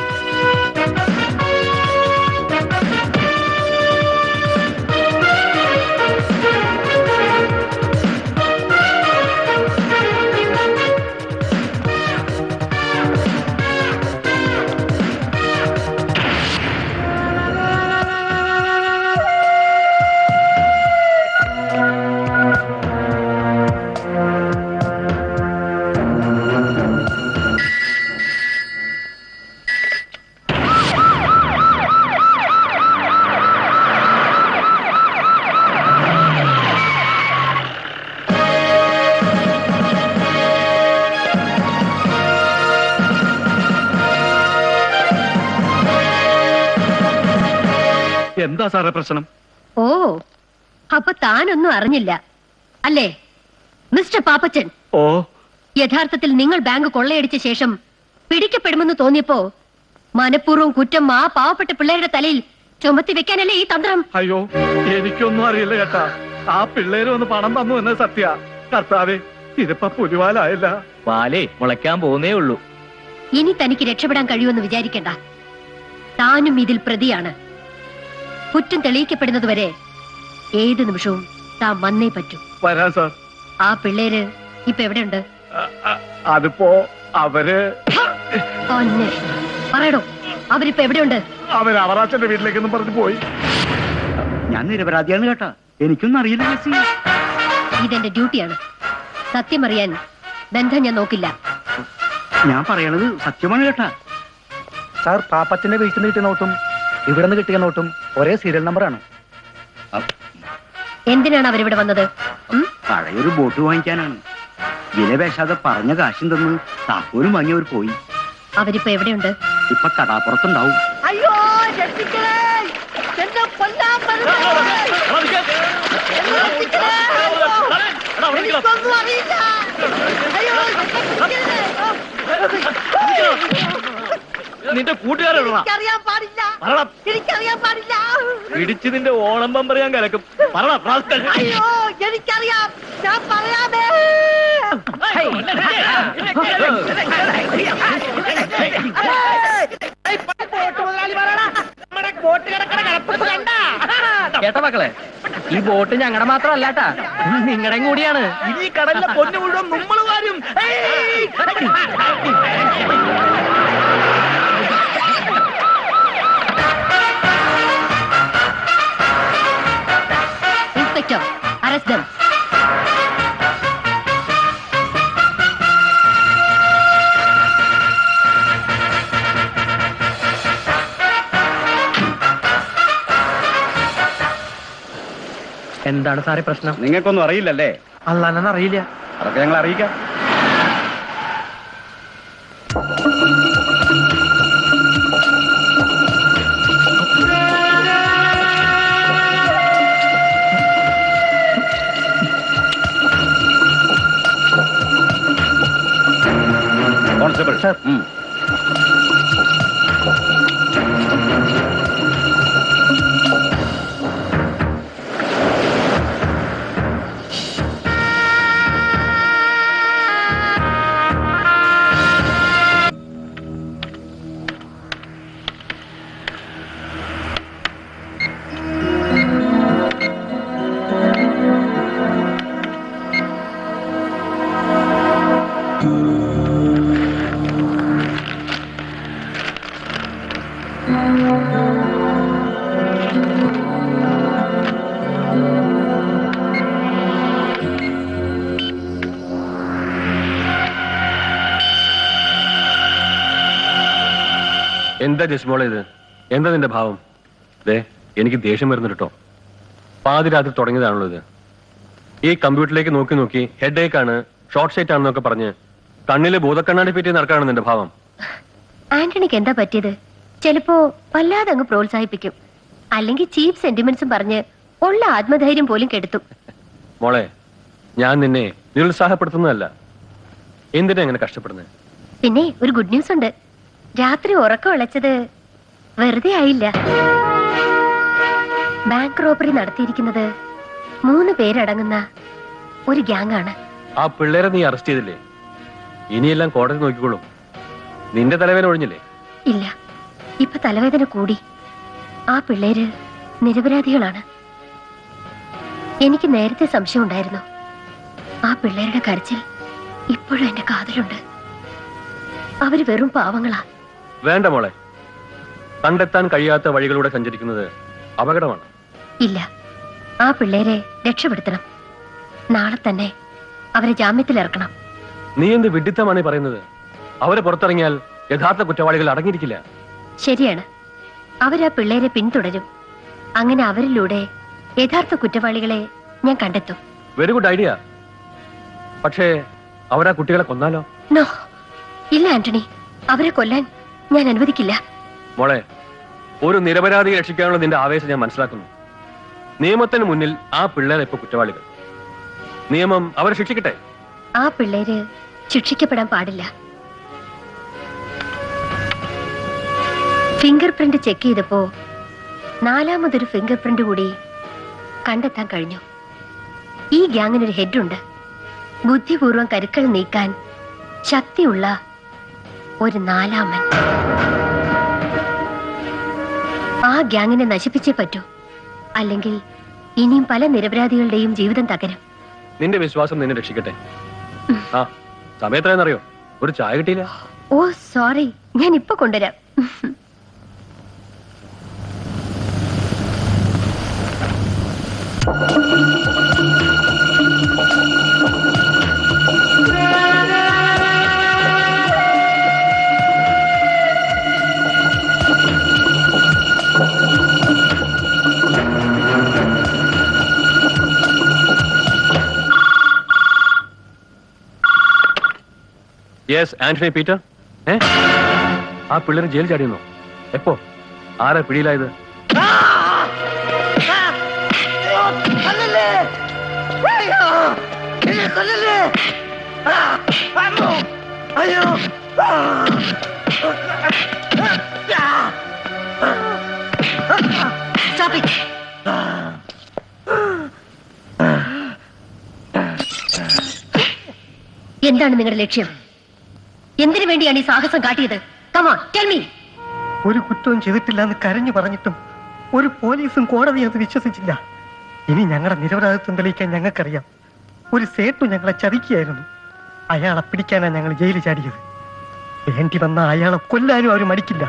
എന്താ സാറേ പ്രശ്നം? ഓ, അപ്പൊ താനൊന്നും അറിഞ്ഞില്ല അല്ലേ മിസ്റ്റർ പാപ്പച്ചൻ? ഓ, യഥാർത്ഥത്തിൽ നിങ്ങൾ ബാങ്ക് കൊള്ളയടിച്ച ശേഷം പിടിക്കപ്പെടുമെന്ന് തോന്നിയപ്പോ മനഃപൂർവ്വം കുറ്റം ആ പാവപ്പെട്ട പിള്ളേരുടെ തലയിൽ ചുമത്തി വെക്കാനല്ലേ ഈ തന്ത്രം? അയ്യോ എനിക്കൊന്നും അറിയില്ല കേട്ടാ. ആ പിള്ളേര് വന്ന് പണം തന്നു എന്നത് സത്യ. കർത്താവേ, ഇതിപ്പോ പുലിവാലായില്ല. പാലേ മുളയ്ക്കാൻ പോകുന്നേ ഉള്ളൂ. ഇനി തനിക്ക് രക്ഷപ്പെടാൻ കഴിയുമെന്ന് വിചാരിക്കണ്ട. താനും ഇതിൽ പ്രതിയാണ്. കുറ്റം തെളിയിക്കപ്പെടുന്നതുവരെ ഏത് നിമിഷവും താൻ വന്നേ പറ്റൂ. വരാൻ സാർ. ആ പിള്ളേര് ഇപ്പൊ എവിടെയുണ്ട്? അതിപ്പോ അവര് പറയടോ, അവരിപ്പോ എവിടെയുണ്ട്? അവറാച്ചന്റെ വീട്ടിലേക്കൊന്നും പറഞ്ഞു പോയി. ഞാൻ നിരപരാധിയാണ് കേട്ടാ, എനിക്കൊന്നും അറിയില്ല ചേച്ചി. ഇതെന്റെ ഡ്യൂട്ടിയാണ്. സത്യമറിയാൻ ബന്ധം ഞാൻ നോക്കില്ല. ഞാൻ പറയണത് സത്യമാണ് കേട്ടാ. സാർ, പാപ്പത്തിന്റെ വീട്ടിൽ നിന്ന് കിട്ടിയ നോട്ടും ഇവിടെ നിന്ന് കിട്ടിയ നോട്ടും ഒരേ സീരിയൽ നമ്പറാണ്. എന്തിനാണ് അവരിവിടെ വന്നത്? പഴയൊരു ബോട്ട് വാങ്ങിക്കാനാണ്. വില പേശാതെ പറഞ്ഞ കാശും തന്ന് താക്കോലും വാങ്ങി അവർ പോയി. അവരിപ്പോ എവിടെയുണ്ട്? ഇപ്പൊ കടാപ്പുറത്തുണ്ടാവും. അയ്യോ രക്ഷിക്കണേ! എന്നെ കൊല്ലാൻ വരുന്നവരെ! എന്നെ രക്ഷിക്കണേ! എനിക്കൊന്നും അറിയില്ല. അയ്യോ, നിന്റെ കൂട്ടുകാരോടാ എനിക്കറിയാൻ പാടില്ല. എനിക്കറിയാൻ പാടില്ല. പിടിച്ച് നിന്റെ ഓണം പമ്പർ ഞാൻ കലക്കും. അയ്യോ എനിക്കറിയാം, ഞാൻ പറയാമേ. കേട്ടോ മക്കളെ, ഈ ബോട്ട് ഞങ്ങളുടെ മാത്രമല്ലാട്ടാ, നിങ്ങളുടെയും കൂടിയാണ്. ഇനി കടലിലെ പൊന്നു മുഴുവൻ നമ്മൾ വാരും. Inspector, arrest dum. എന്താണ് സാറേ പ്രശ്നം? നിങ്ങൾക്കൊന്നും അറിയില്ലല്ലേ? അല്ലാന്ന് അറിയില്ല. അതൊക്കെ ഞങ്ങൾ അറിയിക്കാം. Constable sir. എന്താ ജസ്മോളെ ഇത്? എന്താ നിന്റെ ഭാവം? ദേ, എനിക്ക് ദേഷ്യം വരുന്നു കേട്ടോ. പാതിരാത്രി തുടങ്ങിയതാണല്ലോ ഇത്. ഈ കമ്പ്യൂട്ടറിലേക്ക് നോക്കി നോക്കി ഹെഡ് ആണ്, ഷോർട്ട് സൈറ്റ് ആണെന്നൊക്കെ പറഞ്ഞ് കണ്ണില് ഭൂതക്കണ്ണാടി പറ്റി നടക്കാണ് നിന്റെ ഭാവം. ആന്റണിക്ക് എന്താ പറ്റിയത്? ചിലപ്പോ വല്ലാതെ അങ്ങ് പ്രോത്സാഹിപ്പിക്കും, അല്ലെങ്കിൽ ചീപ്പ് സെന്റിമെന്റ്സും പറഞ്ഞ് ഉള്ള ആത്മധൈര്യം പോലും കെടുത്തും. മോളെ, ഞാൻ നിന്നെ നിരുത്സാഹപ്പെടുത്തുന്നതല്ല. എന്തിനാ എങ്ങനെ കഷ്ടപ്പെടുന്നത്? പിന്നെ ഒരു ഗുഡ് ന്യൂസ് ഉണ്ട്. രാത്രി ഉറക്കം ഉളച്ചത് വെറുതെ ആയില്ല. ബാങ്ക് റോബറി നടത്തിയിരിക്കുന്നത് 3 പേരടങ്ങുന്ന ഒരു ഗ്യാങ് ആണ്. ആ പിള്ളേരെ നീ അറസ്റ്റ് ചെയ്തില്ലേ? ഇനിയെല്ലാം കോടതി നോക്കിക്കോളും. നിന്റെ തലവേദന ഒഴിഞ്ഞില്ലേ? ഇല്ല, ഇപ്പൊ തലവേദന കൂടി. ആ പിള്ളേര് നിരപരാധികളാണ്. എനിക്ക് നേരത്തെ സംശയം ഉണ്ടായിരുന്നു. ആ പിള്ളേരുടെ കരച്ചിൽ ഇപ്പോഴും എന്റെ കാതിലുണ്ട്. അവര് വെറും പാവങ്ങളാ. വേണ്ട മോളെ, കണ്ടെത്താൻ കഴിയാത്ത വഴികളിലൂടെ സഞ്ചരിക്കുന്നത് അപകടമാണ്. ഇല്ല, ആ പിള്ളേരെ രക്ഷപ്പെടുത്തണം. നാളെ തന്നെ അവരെ ജാമ്യത്തിൽ ഇറക്കണം. നീ എന്ത് വിഡിത്തമാണ് പറയുന്നത്? അവരെ പുറത്തിറങ്ങിയാൽ യഥാർത്ഥ കുറ്റവാളികൾ അടങ്ങിയിരിക്കില്ല. ശരിയാണ്, അവരാ പിള്ളേരെ പിന്തുടരും. അങ്ങനെ അവരിലൂടെ യഥാർത്ഥ കുറ്റവാളികളെ ഞാൻ കണ്ടെത്തും. Very good idea. പക്ഷേ അവരാ കുട്ടികളെ കൊന്നാലോ? നോ, ഇല്ല ആന്റണി, അവരെ കൊല്ലാൻ ഞാൻ അനുവദിക്കില്ല. മോളെ, ഒരു നിരപരാധിയെ രക്ഷിക്കാനുള്ള നിന്റെ ആവേശം ഞാൻ മനസ്സിലാക്കുന്നു. നിയമത്തിന് മുന്നിൽ ആ പിള്ളേരെ ഇപ്പൊ കുറ്റവാളികൾ. നിയമം അവരെ ശിക്ഷിക്കട്ടെ. ആ പിള്ളേര് ശിക്ഷിക്കപ്പെടാൻ പാടില്ല. ഫിംഗർ പ്രിന്റ് ചെക്ക് ചെയ്തപ്പോ 4ാമതൊരു ഫിംഗർ പ്രിന്റ് കൂടി കണ്ടെത്താൻ കഴിഞ്ഞു. ഈ ഗ്യാങ്ങിനൊരു ഹെഡുണ്ട്. ബുദ്ധിപൂർവം കരുക്കൾ നീക്കാൻ ശക്തിയുള്ള ഒരു 4ാമൻ. ആ ഗ്യാങ്ങിനെ നശിപ്പിച്ചേ പറ്റൂ, അല്ലെങ്കിൽ ഇനിയും പല നിരപരാധികളുടെയും ജീവിതം തകരും. നിന്റെ വിശ്വാസം നിന്നെ രക്ഷിക്കട്ടെ. ആ സമയത്രയെന്നറിയോ? ഒരു ചായ കിട്ടിയില്ല. ഓ സോറി, ഞാൻ ഇപ്പൊ കൊണ്ടുവരാം. Yes, Antony Peter. ആ പിള്ളേര് ജയിൽ ചാടിയെന്നോ? എപ്പോ? ആരാ പിടിയിലായത്? എന്താണ് നിങ്ങളുടെ ലക്ഷ്യം? എന്തിനു വേണ്ടിയാണ് ഈ സാഹസം കാട്ടിയത്? Come on, tell me. ഒരു കുറ്റവും ചെയ്തിട്ടില്ല എന്ന് കരഞ്ഞു പറഞ്ഞിട്ടും ഒരു പോലീസും കോടതിയും അത് വിശ്വസിച്ചില്ല. ഇനി ഞങ്ങളുടെ നിരപരാധിത്വം തെളിയിക്കാൻ ഞങ്ങൾക്കറിയാം. ഒരു സേട്ടു ഞങ്ങളെ ചതിക്കുകയായിരുന്നു. അയാളെ പിടിക്കാനാണ് ഞങ്ങൾ ജയിലിൽ ചാടിയത്. വേണ്ടി വന്ന അയാളെ കൊല്ലാനും അവർ മടിക്കില്ല.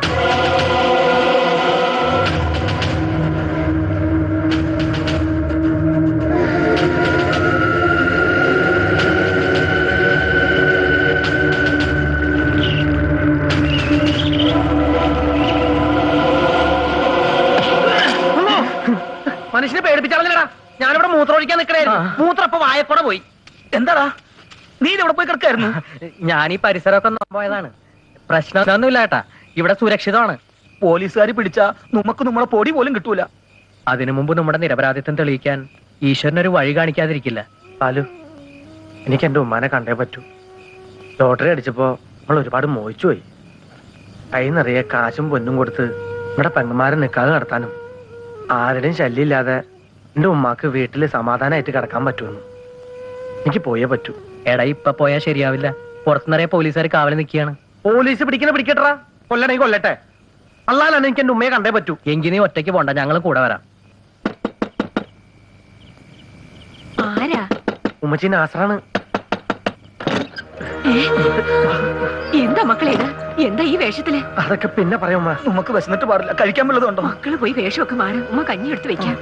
മനുഷ്യനെ പേടിപ്പിച്ചാളഞ്ഞടാ. ഞാനിവിടെ മൂത്രമൊഴിക്കാൻ നിൽക്കണായിരുന്നു. മൂത്രപ്പ വായക്കൂടെ പോയി. എന്താടാ നീ ഇവിടെ പോയി കിടക്കായിരുന്നു? ഞാൻ ഈ പരിസരമൊക്കെ പോയതാണ്. പ്രശ്നമൊന്നുമില്ല ഏട്ടാ, ഇവിടെ സുരക്ഷിതമാണ്. പോലീസുകാർ പിടിച്ചാ നമുക്ക് നമ്മളെ പൊടി പോലും കിട്ടൂല. അതിനു മുമ്പ് നമ്മുടെ നിരപരാധിത്വം തെളിയിക്കാൻ ഈശ്വരനൊരു വഴി കാണിക്കാതിരിക്കില്ല. പാലു, എനിക്ക് എന്റെ ഉമ്മാനെ കണ്ടേ പറ്റൂ. ലോട്ടറി അടിച്ചപ്പോ നമ്മൾ ഒരുപാട് മോഹിച്ചു പോയി. കൈ നിറയെ കാശും പൊന്നും കൊടുത്ത് നമ്മുടെ പെങ്ങന്മാരെ നിക്കാതെ നടത്താനും ആരുടെയും ശല്യമില്ലാതെ എന്റെ ഉമ്മാക്ക് വീട്ടില് സമാധാനമായിട്ട് കിടക്കാൻ പറ്റുമെന്ന് എനിക്ക് പോയേ പറ്റൂ. എടാ, ഇപ്പൊ പോയാ ശരിയാവില്ല. പുറത്തുനിറയെ പോലീസുകാർ കാവല് നിൽക്കുകയാണ്. പോലീസ് പിടിക്കട്ടാ, കൊല്ലണെങ്കിൽ കൊല്ലട്ടെ. അല്ലാലാണ് എനിക്ക് എന്റെ ഉമ്മയെ കണ്ടേ പറ്റൂ. എങ്കിൽ നീ ഒറ്റയ്ക്ക് പോണ്ട, ഞങ്ങൾ കൂടെ വരാം. ആരാ? ഉമ്മച്ചി നാസറാണ്. എന്താ മക്കളെ ഇത്? എന്താ ഈ വേഷത്തില്? അതൊക്കെ പിന്നെ പറയാം. നമുക്ക് വിശന്നിട്ട് പാടില്ല, കഴിക്കാൻ വല്ലതുണ്ടോ? മക്കള് പോയി വേഷമൊക്കെ മാറും. ഉമ്മ കഞ്ഞി എടുത്ത് വെക്കാം.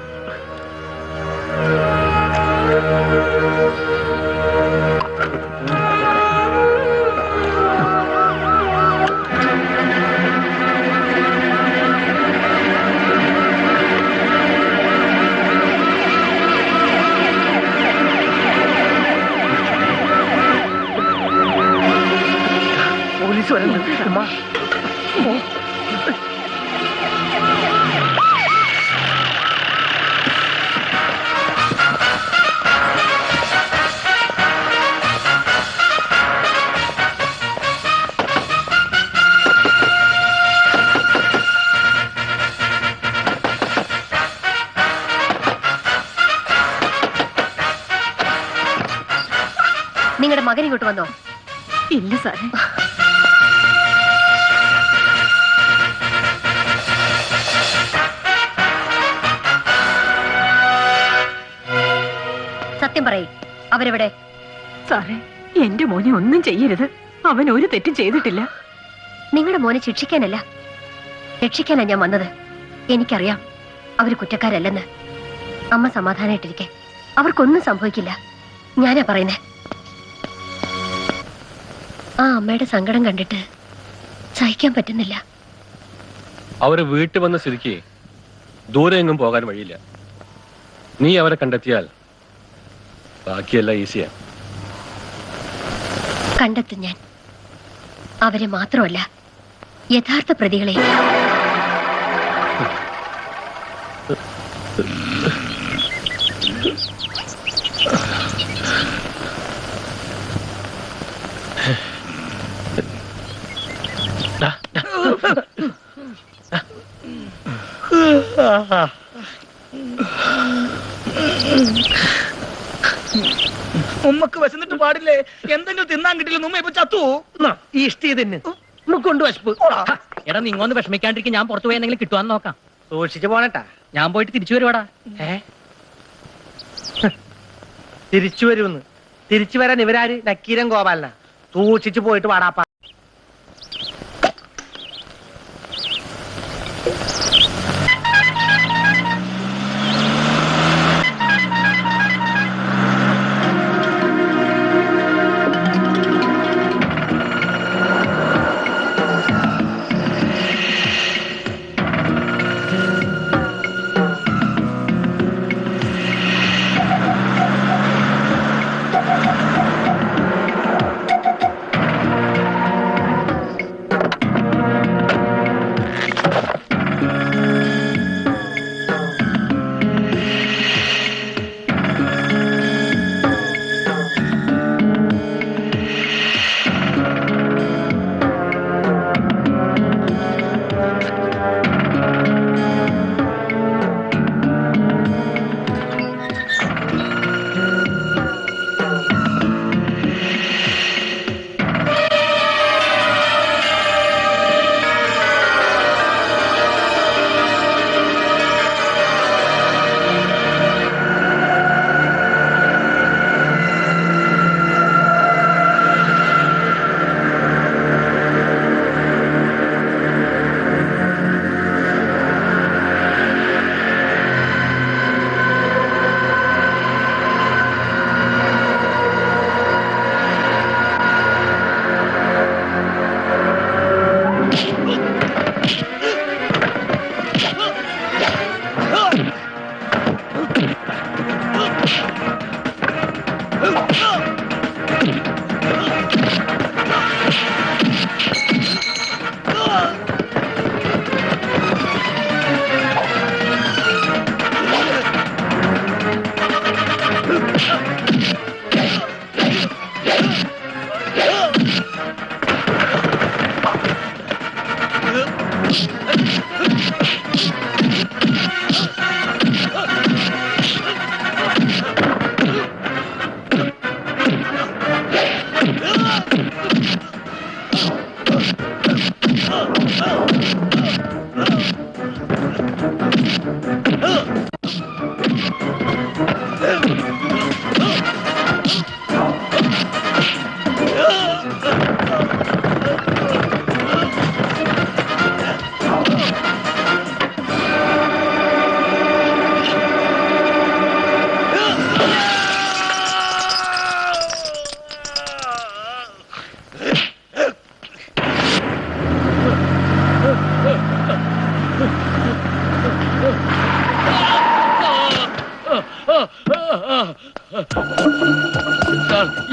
പോലീസ് വരുന്നുണ്ട്. ഉമ്മ. നിങ്ങളുടെ മകൻ ഇങ്ങോട്ട് വന്നോ? ഇല്ല സാറേ. സത്യം പറയേ, അവരെവിടെ? സാറേ, എന്റെ മോനെ ഒന്നും ചെയ്യരുത്. അവൻ ഒരു തെറ്റും ചെയ്തിട്ടില്ല. നിങ്ങളുടെ മോനെ ശിക്ഷിക്കാനല്ല, രക്ഷിക്കാനാ ഞാൻ വന്നത്. എനിക്കറിയാം അവര് കുറ്റക്കാരല്ലെന്ന്. അമ്മ സമാധാനായിട്ടിരിക്കെ, അവർക്കൊന്നും സംഭവിക്കില്ല. ഞാനാ പറയുന്നേ. ആ അമ്മയുടെ സങ്കടം കണ്ടിട്ട് സഹിക്കാൻ പറ്റുന്നില്ല. അവര് വീട്ടിൽ വന്ന സ്ഥിതിക്ക് ദൂരെ എങ്ങും പോകാൻ വഴിയില്ല. നീ അവരെ കണ്ടെത്തിയാൽ ബാക്കിയെല്ലാം ഈസിയാ. കണ്ടെത്തും ഞാൻ. അവരെ മാത്രമല്ല, യഥാർത്ഥ പ്രതികളെ. ഉമ്മക്ക് വിശന്നിട്ട് പാടില്ലേ? എന്തെങ്കിലും തിന്നാൻ കിട്ടില്ല. ഉമ്മ ഇപ്പൊ ചത്തു. ഈ ഇഷ്ടി തന്നെ കൊണ്ട് വശപ്പ്. എടാ നിങ്ങൊന്ന് വിഷമിക്കാണ്ടിരിക്കും. ഞാൻ പുറത്തു പോയി എന്തെങ്കിലും കിട്ടുവാന്ന് നോക്കാം. സൂക്ഷിച്ചു പോണട്ടാ. ഞാൻ പോയിട്ട് തിരിച്ചു വരുവാടാ. തിരിച്ചു വരുമെന്ന്. തിരിച്ചു വരാൻ ഇവരാര്? നക്കീരൻ ഗോപാലന. സൂക്ഷിച്ചു പോയിട്ട് വാടാപ്പ.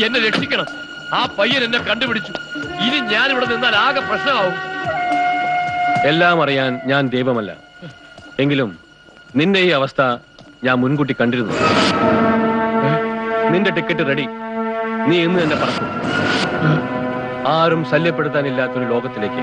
എന്നെ രക്ഷിക്കണം. ആ പയ്യൻ എന്നെ കണ്ടുപിടിച്ചു. ഇനി ഞാൻ ഇവിടെ നിന്നാൽ ആകെ പ്രശ്നമാവും. എല്ലാം അറിയാൻ ഞാൻ ദൈവമല്ല. എങ്കിലും നിന്റെ ഈ അവസ്ഥ ഞാൻ മുൻകൂട്ടി കണ്ടിരുന്നു. നിന്റെ ടിക്കറ്റ് റെഡി. നീ ഇന്ന് തന്നെ പറക്കും. ആരും ശല്യപ്പെടുത്താനില്ലാത്തൊരു ലോകത്തിലേക്ക്.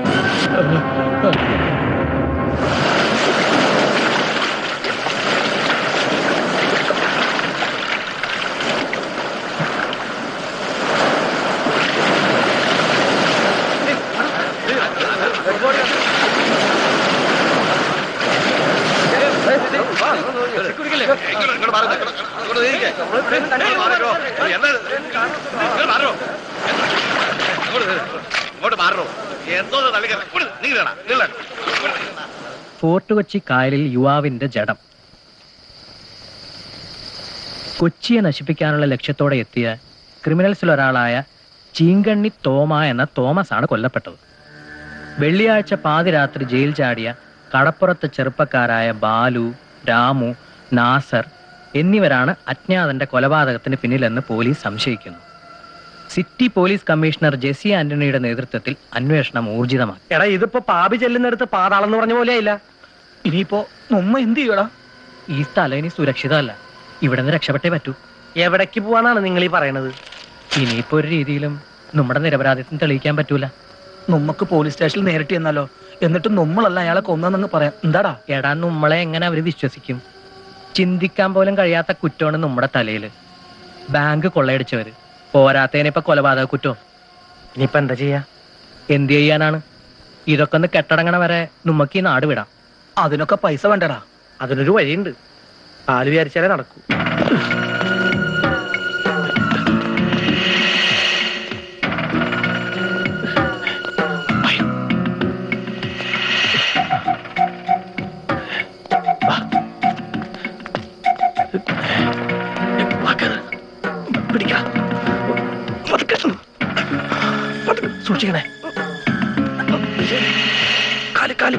ഫോർട്ട് കൊച്ചി കായലിൽ യുവാവിന്റെ ജഡം. കൊച്ചിയെ നശിപ്പിക്കാനുള്ള ലക്ഷ്യത്തോടെ എത്തിയ ക്രിമിനൽസിലൊരാളായ ചീങ്കണ്ണി തോമ എന്ന തോമസ് ആണ് കൊല്ലപ്പെട്ടത്. വെള്ളിയാഴ്ച പാതിരാത്രി ജയിൽ ചാടിയ കടപ്പുറത്തെ ചെറുപ്പക്കാരായ ബാലു, രാമു, നാസർ എന്നിവരാണ് അജ്ഞാതന്റെ കൊലപാതകത്തിന് പിന്നിലെന്ന് പോലീസ് സംശയിക്കുന്നു. സിറ്റി പോലീസ് കമ്മീഷണർ ജെസി ആന്റണിയുടെ നേതൃത്വത്തിൽ അന്വേഷണം ഊർജിതമാക്കി. എടാ, ഇതിപ്പോ പാപി ചെല്ലുന്നിടത്ത് പാതാളം എന്ന് പറഞ്ഞ പോലെയില്ല. ഇനിയിപ്പോ നമ്മ എന്ത് ചെയ്യടാ? ഈ സ്ഥലം ഇനി സുരക്ഷിതമല്ല. ഇവിടെ നിന്ന് രക്ഷപ്പെട്ടേ പറ്റൂ. എവിടേക്ക് പോവാന്നാണ് നിങ്ങൾ ഈ പറയണത്? ഇനിയിപ്പോ ഒരു രീതിയിലും നമ്മുടെ നിരപരാധിത്വം തെളിയിക്കാൻ പറ്റൂല. നമുക്ക് പോലീസ് സ്റ്റേഷനിൽ നേരിട്ട് ചെന്നാലോ? എന്നിട്ട് നമ്മളല്ല അയാളെ കൊന്നെന്ന് പറയാം. എന്താടാ? എടാ, നമ്മളെ എങ്ങനെ അവര് വിശ്വസിക്കും? ചിന്തിക്കാൻ പോലും കഴിയാത്ത കുറ്റമാണ് നമ്മുടെ തലയില്. ബാങ്ക് കൊള്ളയടിച്ചവര്, പോരാത്തതിന് ഇപ്പൊ കൊലപാതക കുറ്റവും. ഇനിയിപ്പോ എന്താ ചെയ്യാ? എന്ത് ചെയ്യാനാണ്? ഇതൊക്കെ ഒന്ന് കെട്ടടങ്ങണ വരെ നമുക്ക് ഈ നാട് വിടാം. അതിനൊക്കെ പൈസ വേണ്ടടാ. അതിനൊരു വഴിയുണ്ട്. പാല് വിചാരിച്ചാലേ നടക്കൂ. സൂക്ഷിക്കണേ. കാല് കാല്.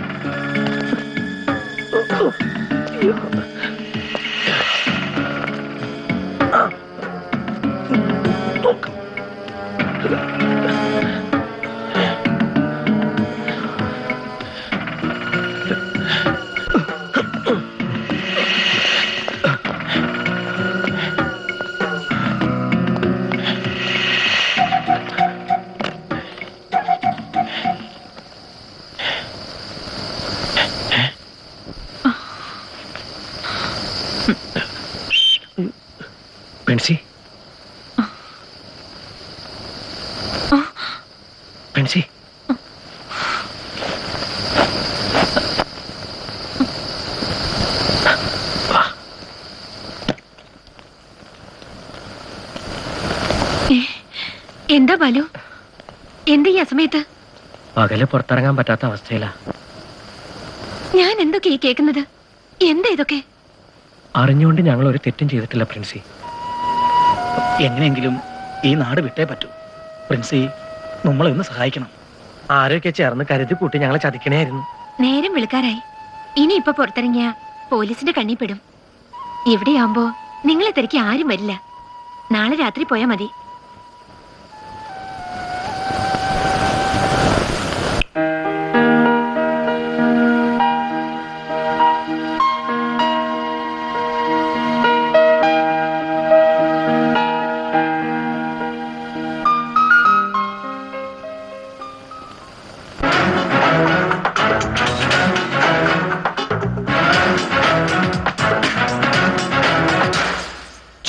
പെൻസി, പെൻസി, എന്താ ബാലു? എന്താ ഈ അസമയത്ത്? പകല് പുറത്തിറങ്ങാൻ പറ്റാത്ത അവസ്ഥയിലാ. ഞാൻ എന്തൊക്കെ ഈ കേൾക്കുന്നത്? എന്താ ഇതൊക്കെ? അറിഞ്ഞുകൊണ്ട് ഞങ്ങൾ ഒരു തെറ്റും ചെയ്തിട്ടില്ല പ്രിൻസി. എങ്ങനെയെങ്കിലും ഈ നാട് വിട്ടേ പറ്റൂ. പ്രിൻസി, നമ്മളെ ഒന്ന് സഹായിക്കണം. ആരൊക്കെ ചേർന്ന് കരുതി കൂട്ടി ഞങ്ങളെ ചതിക്കണേയായിരുന്നു. നേരം വിളിക്കാറായി. ഇനി ഇപ്പൊ പുറത്തിറങ്ങിയ പോലീസിന്റെ കണ്ണി പെടും. ഇവിടെയാവുമ്പോ നിങ്ങളെ തിരക്കി ആരും വരില്ല. നാളെ രാത്രി പോയാ മതി.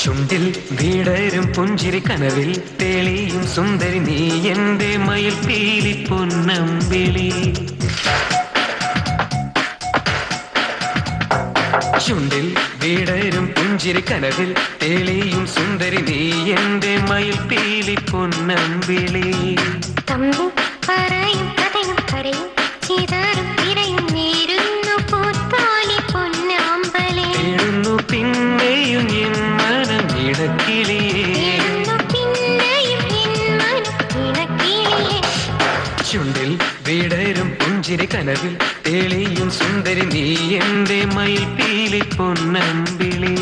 ചുണ്ടിൽ വീടരും പുഞ്ചിരി കനവിൽ തെളിയും സുന്ദരി നീ എന്റെ മയിൽ പീലി പൊന്നമ്പിളി. ചുണ്ടിൽ വീടരും പുഞ്ചിരി കനവിൽ തെളിയും സുന്ദരി നീ എന്റെ മയിൽ പീലി പൊന്നമ്പിളി. പറയും കഥയും പറയും ചിതറും തിരയും നേരുന്നു പൂത്താലി പൊന്നാമ്പലേ. തേടുന്നു പിന്നെയും എൻ മനം ഇടക്കിളിയേ. ചുണ്ടിൽ വീടരും പുഞ്ചിരി കനവിൽ തെളിയും സുന്ദരി നീ എന്റെ മയിൽ പീലി പൊന്നമ്പിളി.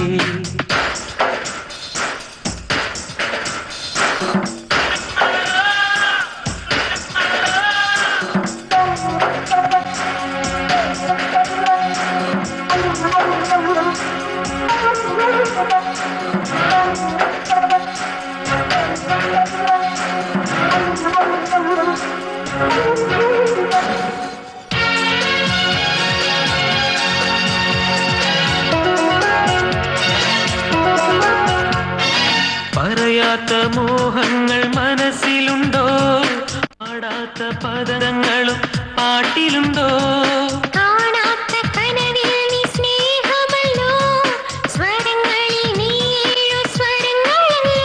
പറയാത്ത മോഹങ്ങൾ മനസ്സിലുണ്ടോ? പാടാത്ത പദങ്ങളും പാട്ടിലുണ്ടോ? കാണാത്ത കനവിൽ നീ സ്നേഹമല്ലോ, സ്വരങ്ങളിൽ നീ ഏഴു സ്വരങ്ങളല്ലോ.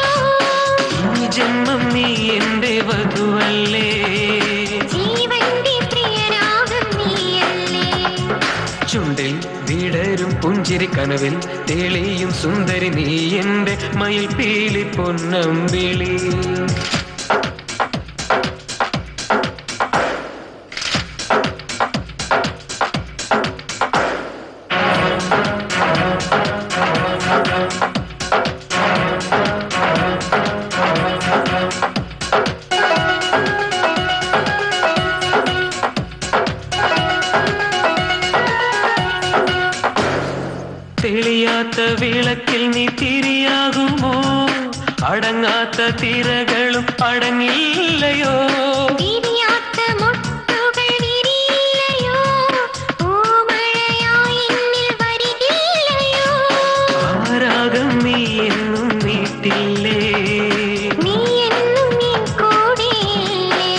ഈ ജന്മം നീ എന്റെ വധുവല്ലേ, ജീവന്റെ പ്രിയനാകും നീയല്ലേ. ചുണ്ടിൽ വിടരും പുഞ്ചിരി കനവിൽ തെളിയും സുന്ദരി നീ എന്റെ മയിൽ പീലി പൊന്നമ്പിളി. തെളിയാത്ത വിളക്കിൽ നീ തിരിയാകുമോ? അടങ്ങാത്ത തിരകളും അടങ്ങില്ലയോ? വിരിയാത്ത മുട്ടുകൾ വിരിയില്ലയോ, പൂമഴയായി എന്നിൽ വരികില്ലയോ. ആരാഗം നീ എന്നും നീട്ടില്ലേ, നീ എന്നും എൻ കൂടെയില്ലേ.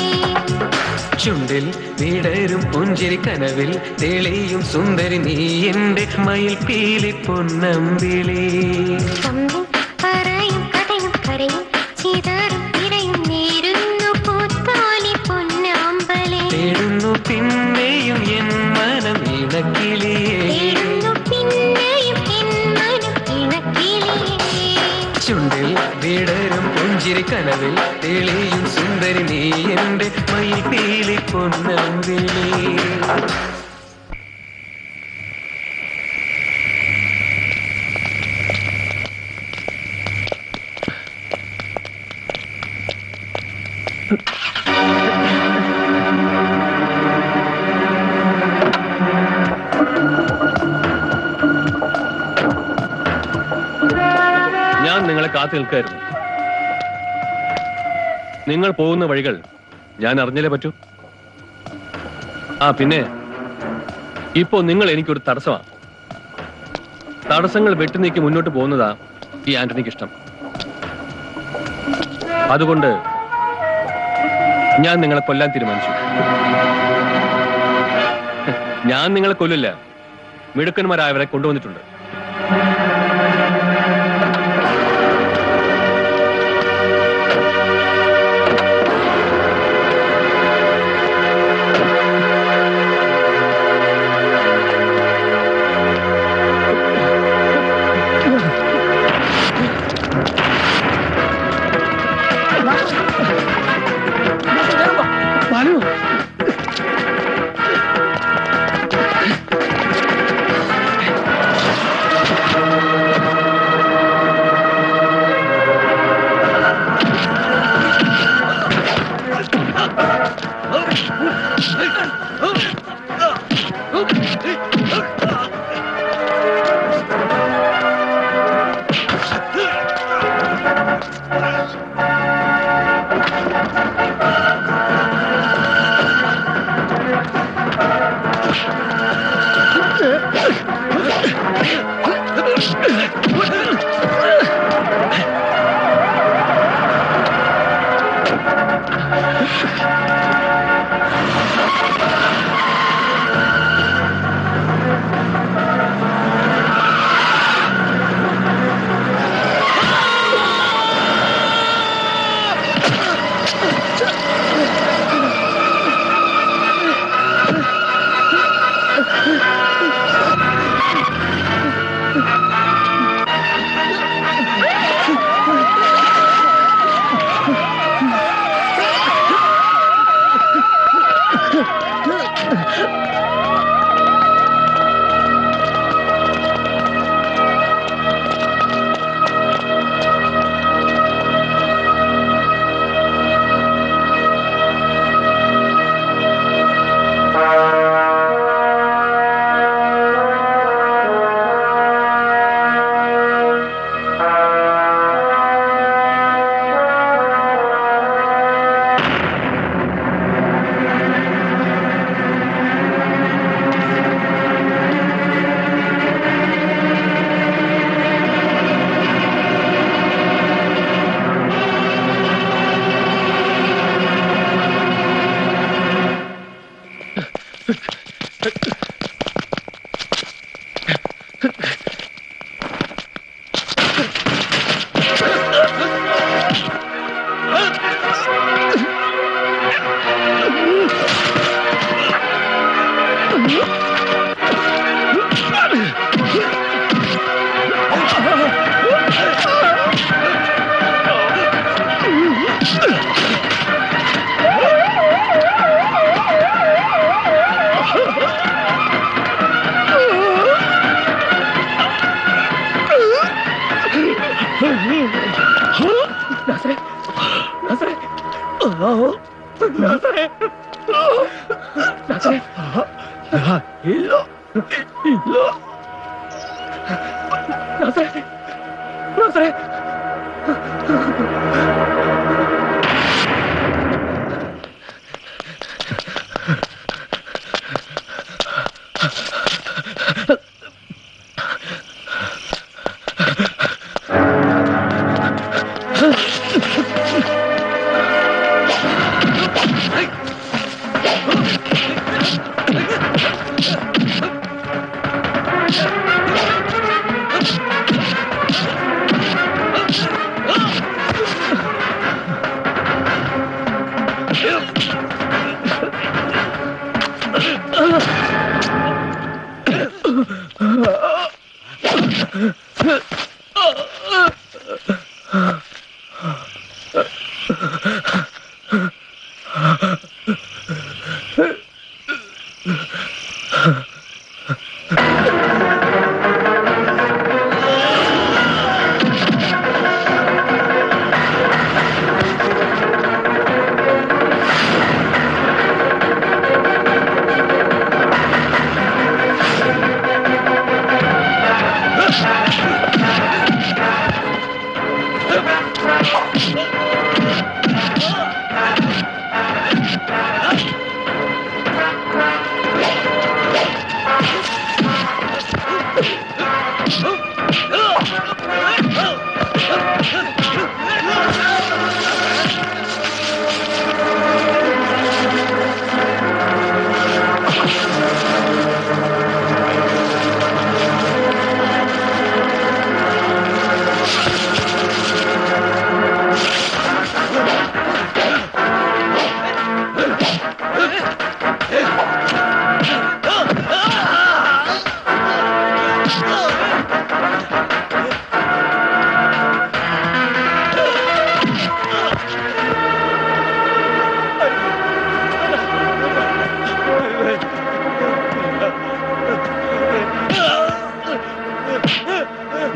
ചുണ്ടിൽ വിടരും പുഞ്ചിരി കനവിൽ തെളിയും സുന്ദരി നീ എന്റെ മയിൽ പീലി പൊന്നമ്പിളി. തമ്മിൽ പറയും കഥയും കരയും ചിതറും തിരയും നേരുന്നു പൂത്താലി പൊന്നാമ്പലേ. തേടുന്നു പിന്നെയും എൻ മനം ഇണക്കിളിയേ, തേടുന്നു പിന്നെയും എൻ മനം ഇണക്കിളിയേ. ചുണ്ടിൽ വിടരും പുഞ്ചിരി കനവിൽ തെളിയും സുന്ദരി നീ എന്റെ മയിൽ പീലി പൊന്നമ്പിളി. ഞാൻ നിങ്ങളെ കാത്തു നിൽക്കായിരുന്നു. നിങ്ങൾ പോകുന്ന വഴികൾ ഞാൻ അറിഞ്ഞില്ലേ പറ്റൂ. പിന്നെ ഇപ്പോ നിങ്ങൾ എനിക്കൊരു തടസ്സമാണ്. തടസ്സങ്ങൾ വെട്ടിനീക്കി മുന്നോട്ട് പോകുന്നതാ ഈ ആന്റണിക്ക് ഇഷ്ടം. അതുകൊണ്ട് ഞാൻ നിങ്ങളെ കൊല്ലാൻ തീരുമാനിച്ചു. ഞാൻ നിങ്ങളെ കൊല്ലില്ല, മിടുക്കന്മാരായവരെ കൊണ്ടുവന്നിട്ടുണ്ട്.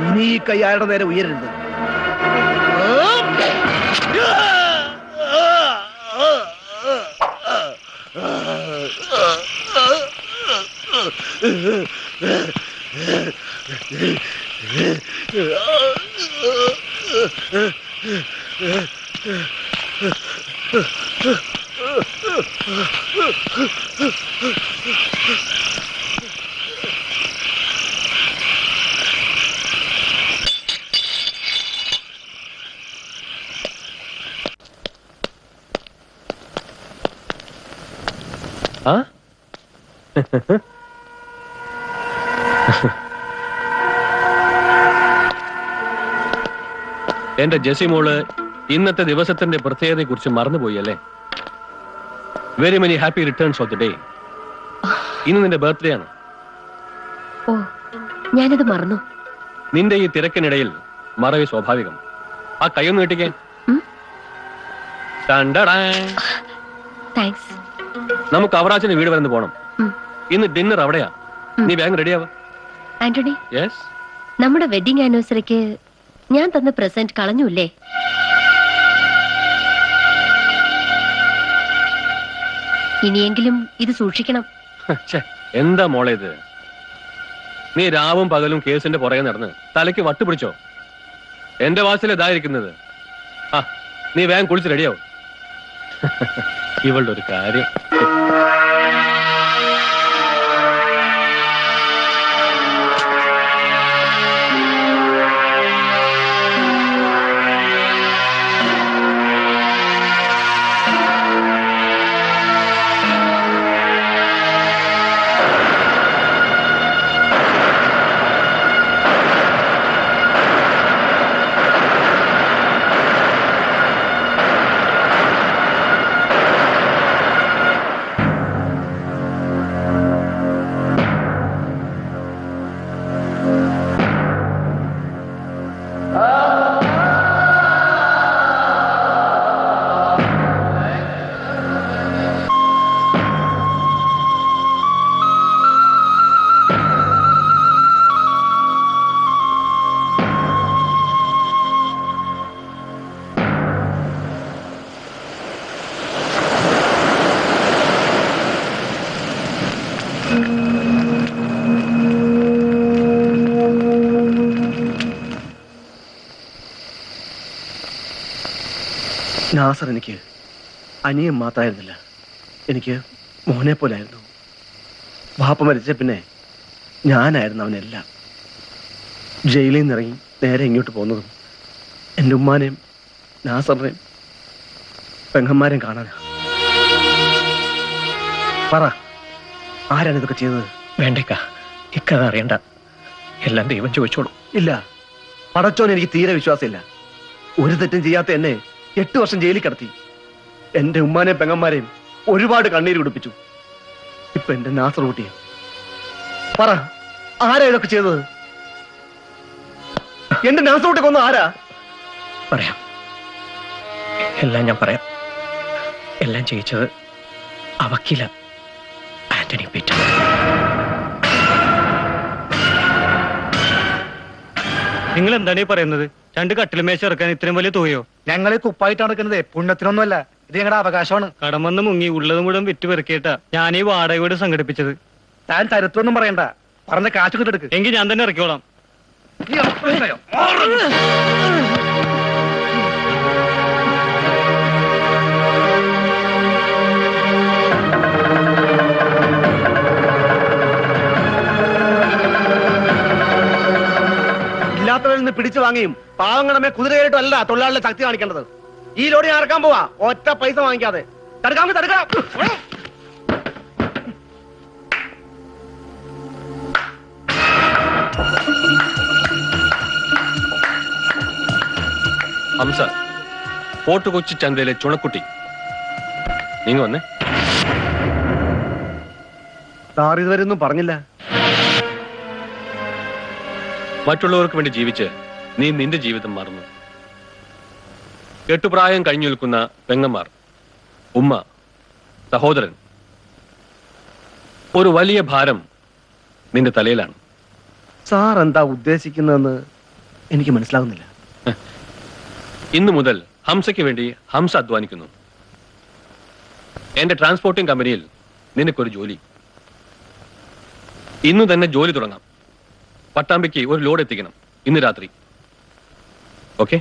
ഇനി ഈ കൈ അയാളുടെ നേരെ ഉയരരുത്. ആ എന്റെ ജെസി മോള് ഇന്നത്തെ ദിവസത്തിന്റെ പ്രത്യേകതയെ കുറിച്ച് മറന്നുപോയി അല്ലേ? Very many happy returns of the day. ഇന്ന് നിന്റെ ബർത്ത്ഡേ ആണ്. ഓ, ഞാനത് മറന്നു. നിന്റെ ഈ തിരക്കിനിടയിൽ മറവി സ്വാഭാവികം. ആ കൈയൊന്ന് നീട്ടിക്കേ. താങ്ക്സ്. നമുക്ക് അവറാച്ചിന് വീട് വരെ പോണം. ഇന്ന് ഡിന്നർ അവിടെയാ. നീ വേഗം റെഡിയാവാ. ആന്റണി, യെസ്. നമ്മുടെ വെഡിങ് ആനിവേഴ്സറിക്ക് ഞാൻ തന്ന പ്രസന്റ് കളഞ്ഞൂല്ലേ? ഇനിയെങ്കിലും ഇത് സൂക്ഷിക്കണം. എന്താ മോളെ ഇത്? നീ രാവും പകലും കേസിന്റെ പുറകെ നടന്ന് തലയ്ക്ക് വട്ടുപിടിച്ചോ? എന്റെ വാസിൽ ഇതായിരിക്കുന്നത്. ആ, നീ വേഗം കുളിച്ച് റെഡിയാവും. ഇവളുടെ ഒരു കാര്യം. നാസർ എനിക്ക് അനിയൻ മാത്രമായിരുന്നില്ല, എനിക്ക് മോനെ പോലായിരുന്നു. വാപ്പ മരിച്ച പിന്നെ ഞാനായിരുന്നു അവനെല്ലാം. ജയിലിൽ നിന്ന് ഇറങ്ങി നേരെ ഇങ്ങോട്ട് പോകുന്നതും എൻ്റെ ഉമ്മാനെയും നാസറിനെയും പെങ്ങന്മാരെയും കാണാനാ. പറ, ആരാണ് ഇതൊക്കെ ചെയ്തത്? വേണ്ടേക്കാ, ഇക്കഥ അറിയണ്ട, എല്ലാം ദൈവം ചോദിച്ചോളൂ. ഇല്ല, പടച്ചോൻ എനിക്ക് തീരെ വിശ്വാസമില്ല. ഒരു തെറ്റും ചെയ്യാത്ത എന്നെ 8 വർഷം ജയിലിൽ കിടത്തി. എന്റെ ഉമ്മാനെയും പെങ്ങന്മാരെയും ഒരുപാട് കണ്ണീര് കുടിപ്പിച്ചു. ഇപ്പൊ എന്റെ നാസർ കുട്ടിയെ. പറ, ആരാ ഇതൊക്കെ ചെയ്തത്? എന്റെ നാസർ കുട്ടിയെ കൊന്ന ആരാ? പറയാം, എല്ലാം ഞാൻ പറയാം. എല്ലാം ചെയ്യിച്ചത് ആ വക്കീല ആന്റണി പീറ്റർ. നിങ്ങൾ എന്താണ് ഈ പറയുന്നത്? 2 കട്ടിലുമേശ ഇറക്കാൻ ഇത്രയും വലിയ തുകയോ? ഞങ്ങൾ കുപ്പായിട്ട് നടക്കുന്നത് പുണ്യത്തിനൊന്നുമല്ല, ഇത് ഞങ്ങളുടെ അവകാശമാണ്. കടമന്ന് മുങ്ങി ഉള്ളത് മുഴുവൻ വിറ്റ് പെറുക്കിയിട്ടാ ഞാൻ ഈ വാടക വീട് സംഘടിപ്പിച്ചത്. താൻ ചരിത്രമൊന്നും പറയണ്ട, പറഞ്ഞ കാശ് കിട്ടെടുക്ക്. എങ്കിൽ ഞാൻ തന്നെ ഇറക്കിക്കോളാം. ഇല്ലാത്തവരിൽ നിന്ന് പിടിച്ചു വാങ്ങിയും പാവങ്ങളെ കുതിരയായിട്ടും അല്ല തൊഴിലാളികളെ ശക്തി കാണിക്കേണ്ടത്. ഈ ലോഡ് ഞാൻ ഇറക്കാൻ പോവാ, ഒറ്റ പൈസ വാങ്ങിക്കാതെ. തടുക്കാം. ഹംസ, ഫോർട്ട് കൊച്ചി ചന്തയിലെ ചുണക്കുട്ടി, നീങ്ങ വന്നേ. സാർ ഇതുവരെയൊന്നും പറഞ്ഞില്ല. മറ്റുള്ളവർക്ക് വേണ്ടി ജീവിച്ച് നീ നിന്റെ ജീവിതം മറന്നു. 8 പ്രായം കഴിഞ്ഞു നിൽക്കുന്ന പെങ്ങന്മാർ, ഉമ്മ, സഹോദരൻ, ഒരു വലിയ ഭാരം നിന്റെ തലയിലാണ്. സാർ എന്താ ഉദ്ദേശിക്കുന്നതെന്ന് എനിക്ക് മനസ്സിലാകുന്നില്ല. ഇന്നു മുതൽ ഹംസയ്ക്ക് വേണ്ടി ഹംസ അധ്വാനിക്കുന്നു. എന്റെ ട്രാൻസ്പോർട്ടിംഗ് കമ്പനിയിൽ നിനക്കൊരു ജോലി. ഇന്ന് തന്നെ ജോലി തുടങ്ങാം. പട്ടാമ്പിക്ക് ഒരു ലോഡ് എത്തിക്കണം ഇന്ന് രാത്രി. ഓക്കെ?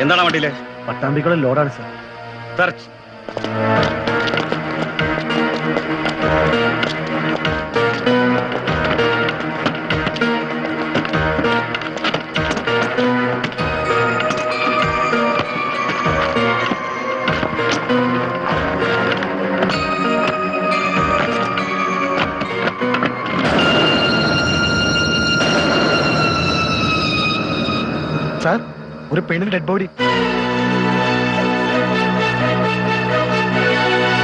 എന്താണ് വണ്ടിയിലെ? പട്ടാമ്പിക്കുള്ള ലോഡാണ് സാർ. സെർച്ച്. സാർ, ഒരു പെണ്ണിന്റെ ഡെഡ് ബോഡി.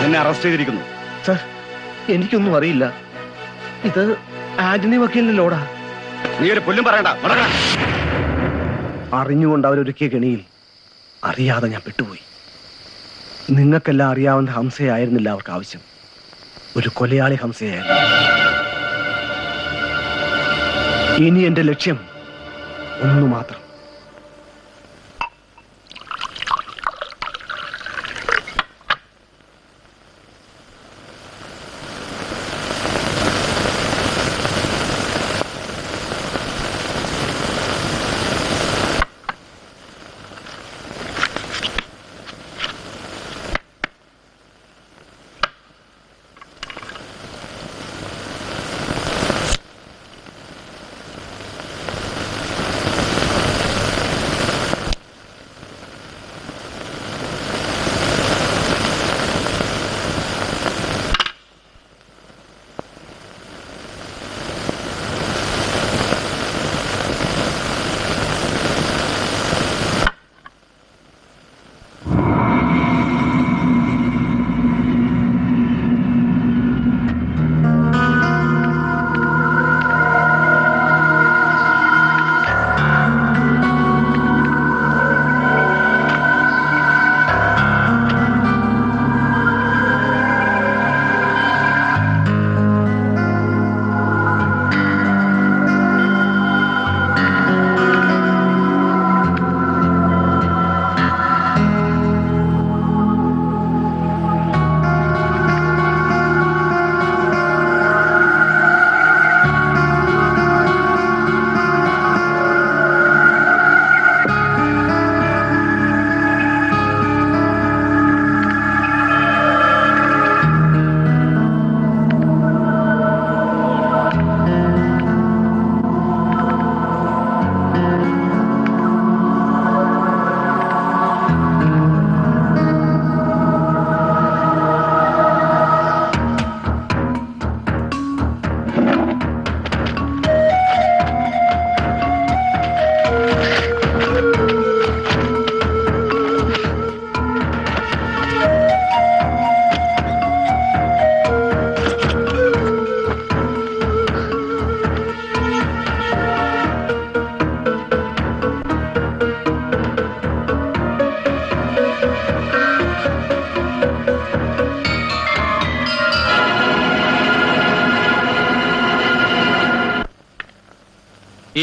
എന്നെ അറസ്റ്റ് ചെയ്തിരിക്കുന്നു. സാർ, എനിക്കൊന്നും അറിയില്ല. ഇത് ആന്റണി വക്കീലിന്റെ ലോഡാ. നീ ഒരു പുല്ലും പറയണ്ട. അറിഞ്ഞുകൊണ്ട് അവരൊരുക്കിയ കെണിയിൽ അറിയാതെ ഞാൻ പെട്ടുപോയി. നിങ്ങൾക്കെല്ലാം അറിയാവുന്ന ഹംസയായിരുന്നില്ല അവർക്ക് ആവശ്യം, ഒരു കൊലയാളി ഹംസയായിരുന്നു. ഇനി എന്റെ ലക്ഷ്യം ഒന്നു മാത്രം.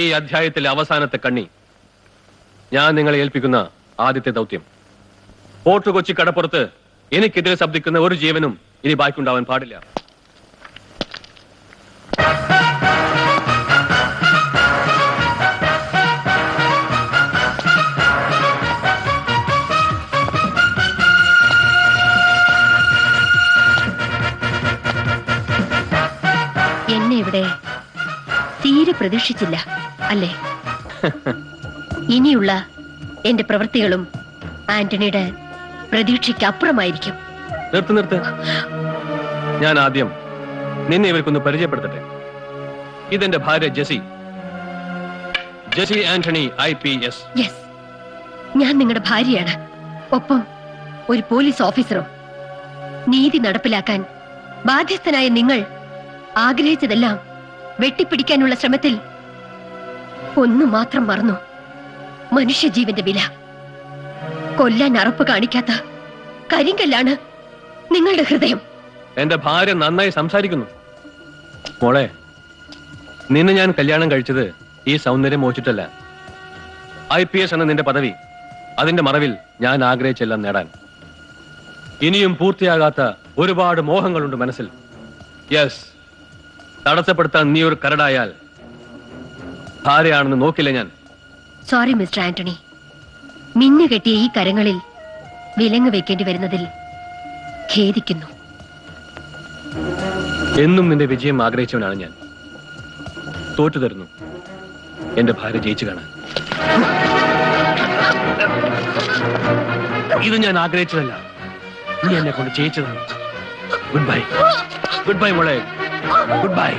ഈ അധ്യായത്തിലെ അവസാനത്തെ കണ്ണി. ഞാൻ നിങ്ങളെ ഏൽപ്പിക്കുന്ന ആദ്യത്തെ ദൗത്യം. ഫോർട്ട് കൊച്ചി കടപ്പുറത്ത് എനിക്കെതിരെ ശബ്ദിക്കുന്ന ഒരു ജീവനും ഇനി ബാക്കിയുണ്ടാവാൻ പാടില്ല. എന്നെ ഇവിടെ തീരെ പ്രതീക്ഷിച്ചില്ല അല്ലേ? ഇനിയുള്ള എന്റെ പ്രവൃത്തികളും ആന്റണിയുടെ പ്രതീക്ഷയ്ക്ക് അപ്പുറമായിരിക്കും. നിർത്ത്. ഞാൻ ആദ്യം നിന്നെ ഇവർക്കൊന്ന് പരിചയപ്പെടുത്തട്ടെ. ഇതെന്റെ ഭാര്യ ജെസി ആന്റണി IPS. യെസ്, ഞാൻ നിങ്ങളുടെ ഭാര്യയാണ്. ഒപ്പം ഒരു പോലീസ് ഓഫീസറും. നീതി നടപ്പിലാക്കാൻ ബാധ്യസ്ഥനായ നിങ്ങൾ ആഗ്രഹിച്ചതെല്ലാം വെട്ടിപ്പിടിക്കാനുള്ള ശ്രമത്തിൽ ഒന്നു മാത്രം മറന്നു: മനുഷ്യജീവന്റെ വില. കൊല്ലാൻ അറപ്പ് കാണിക്കാത്ത കരിങ്കല്ലാണ് നിങ്ങളുടെ ഹൃദയം. എന്റെ ഭാര്യ നന്നായി സംസാരിക്കുന്നു. മോളെ, നിന്നെ ഞാൻ കല്യാണം കഴിച്ചത് ഈ സൗന്ദര്യം മോഹിച്ചിട്ടല്ല. IPS എന്ന നിന്റെ പദവി, അതിന്റെ മറവിൽ ഞാൻ ആഗ്രഹിച്ചെല്ലാം നേടാൻ. ഇനിയും പൂർത്തിയാകാത്ത ഒരുപാട് മോഹങ്ങളുണ്ട് മനസ്സിൽ. യെസ്, തടസ്സപ്പെടുത്താൻ നീ ഒരു കരടായാൽ ഭാര്യയാണെന്ന് നോക്കില്ല ഞാൻ. സോറി മിസ്റ്റർ ആന്റണി, മിന്നു കെട്ടിയ ഈ കരങ്ങളിൽ വിലങ്ങ് വെക്കേണ്ടി വരുന്നതിൽ ഖേദിക്കുന്നു. എന്നും നിന്റെ വിജയം ആഗ്രഹിച്ചവനാണ് ഞാൻ. തോറ്റു തരുന്നു എന്റെ ഭാര്യ ജയിച്ചു കാണാൻ. ഇത് ഞാൻ ആഗ്രഹിച്ചതല്ല, നീ എന്നെ കൊണ്ട് ജയിച്ചതാണ്. ഗുഡ് ബൈ മോളെ, ഗുഡ് ബൈ.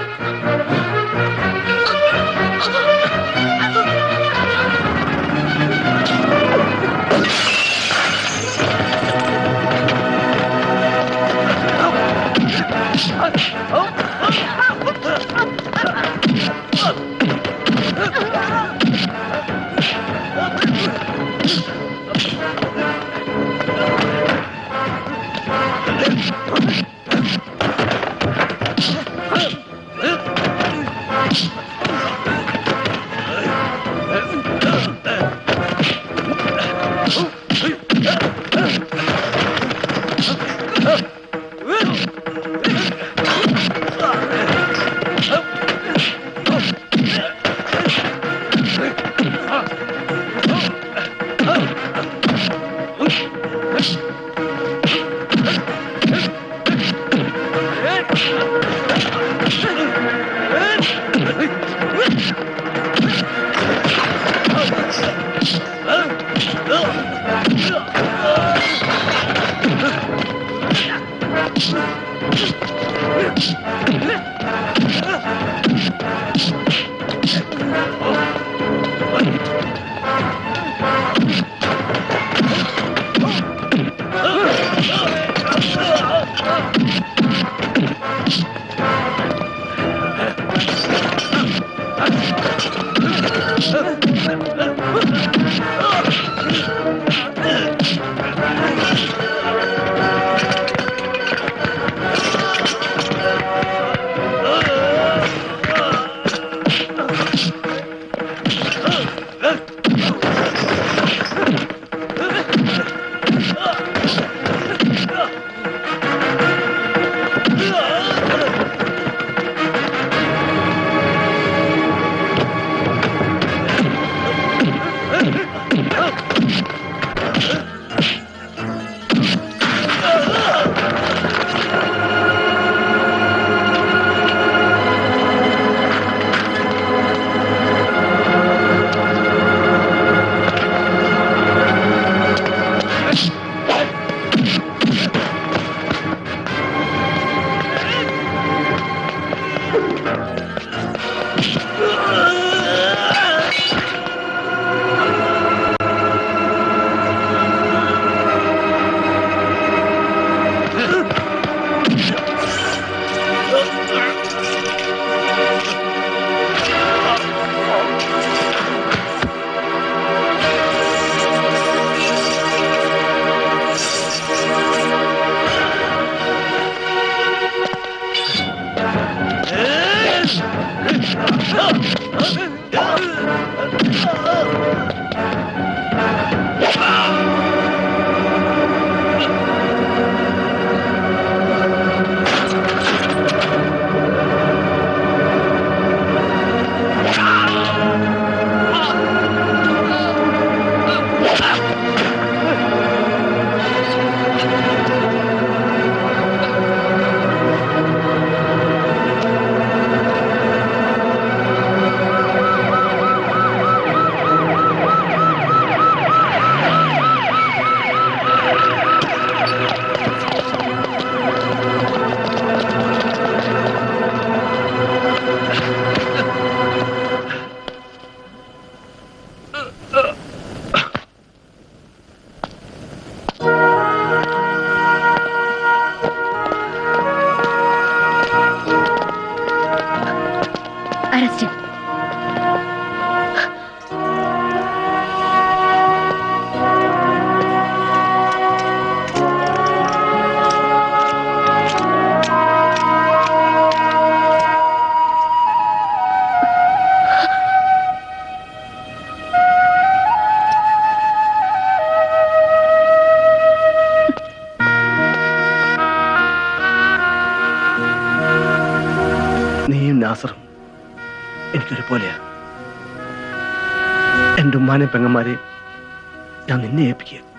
എനിക്കൊരുപോലെയാ. എന്റെ ഉമ്മാനെ പെങ്ങന്മാരെയും ഞാൻ നിന്നെ ഏൽപ്പിക്കുക.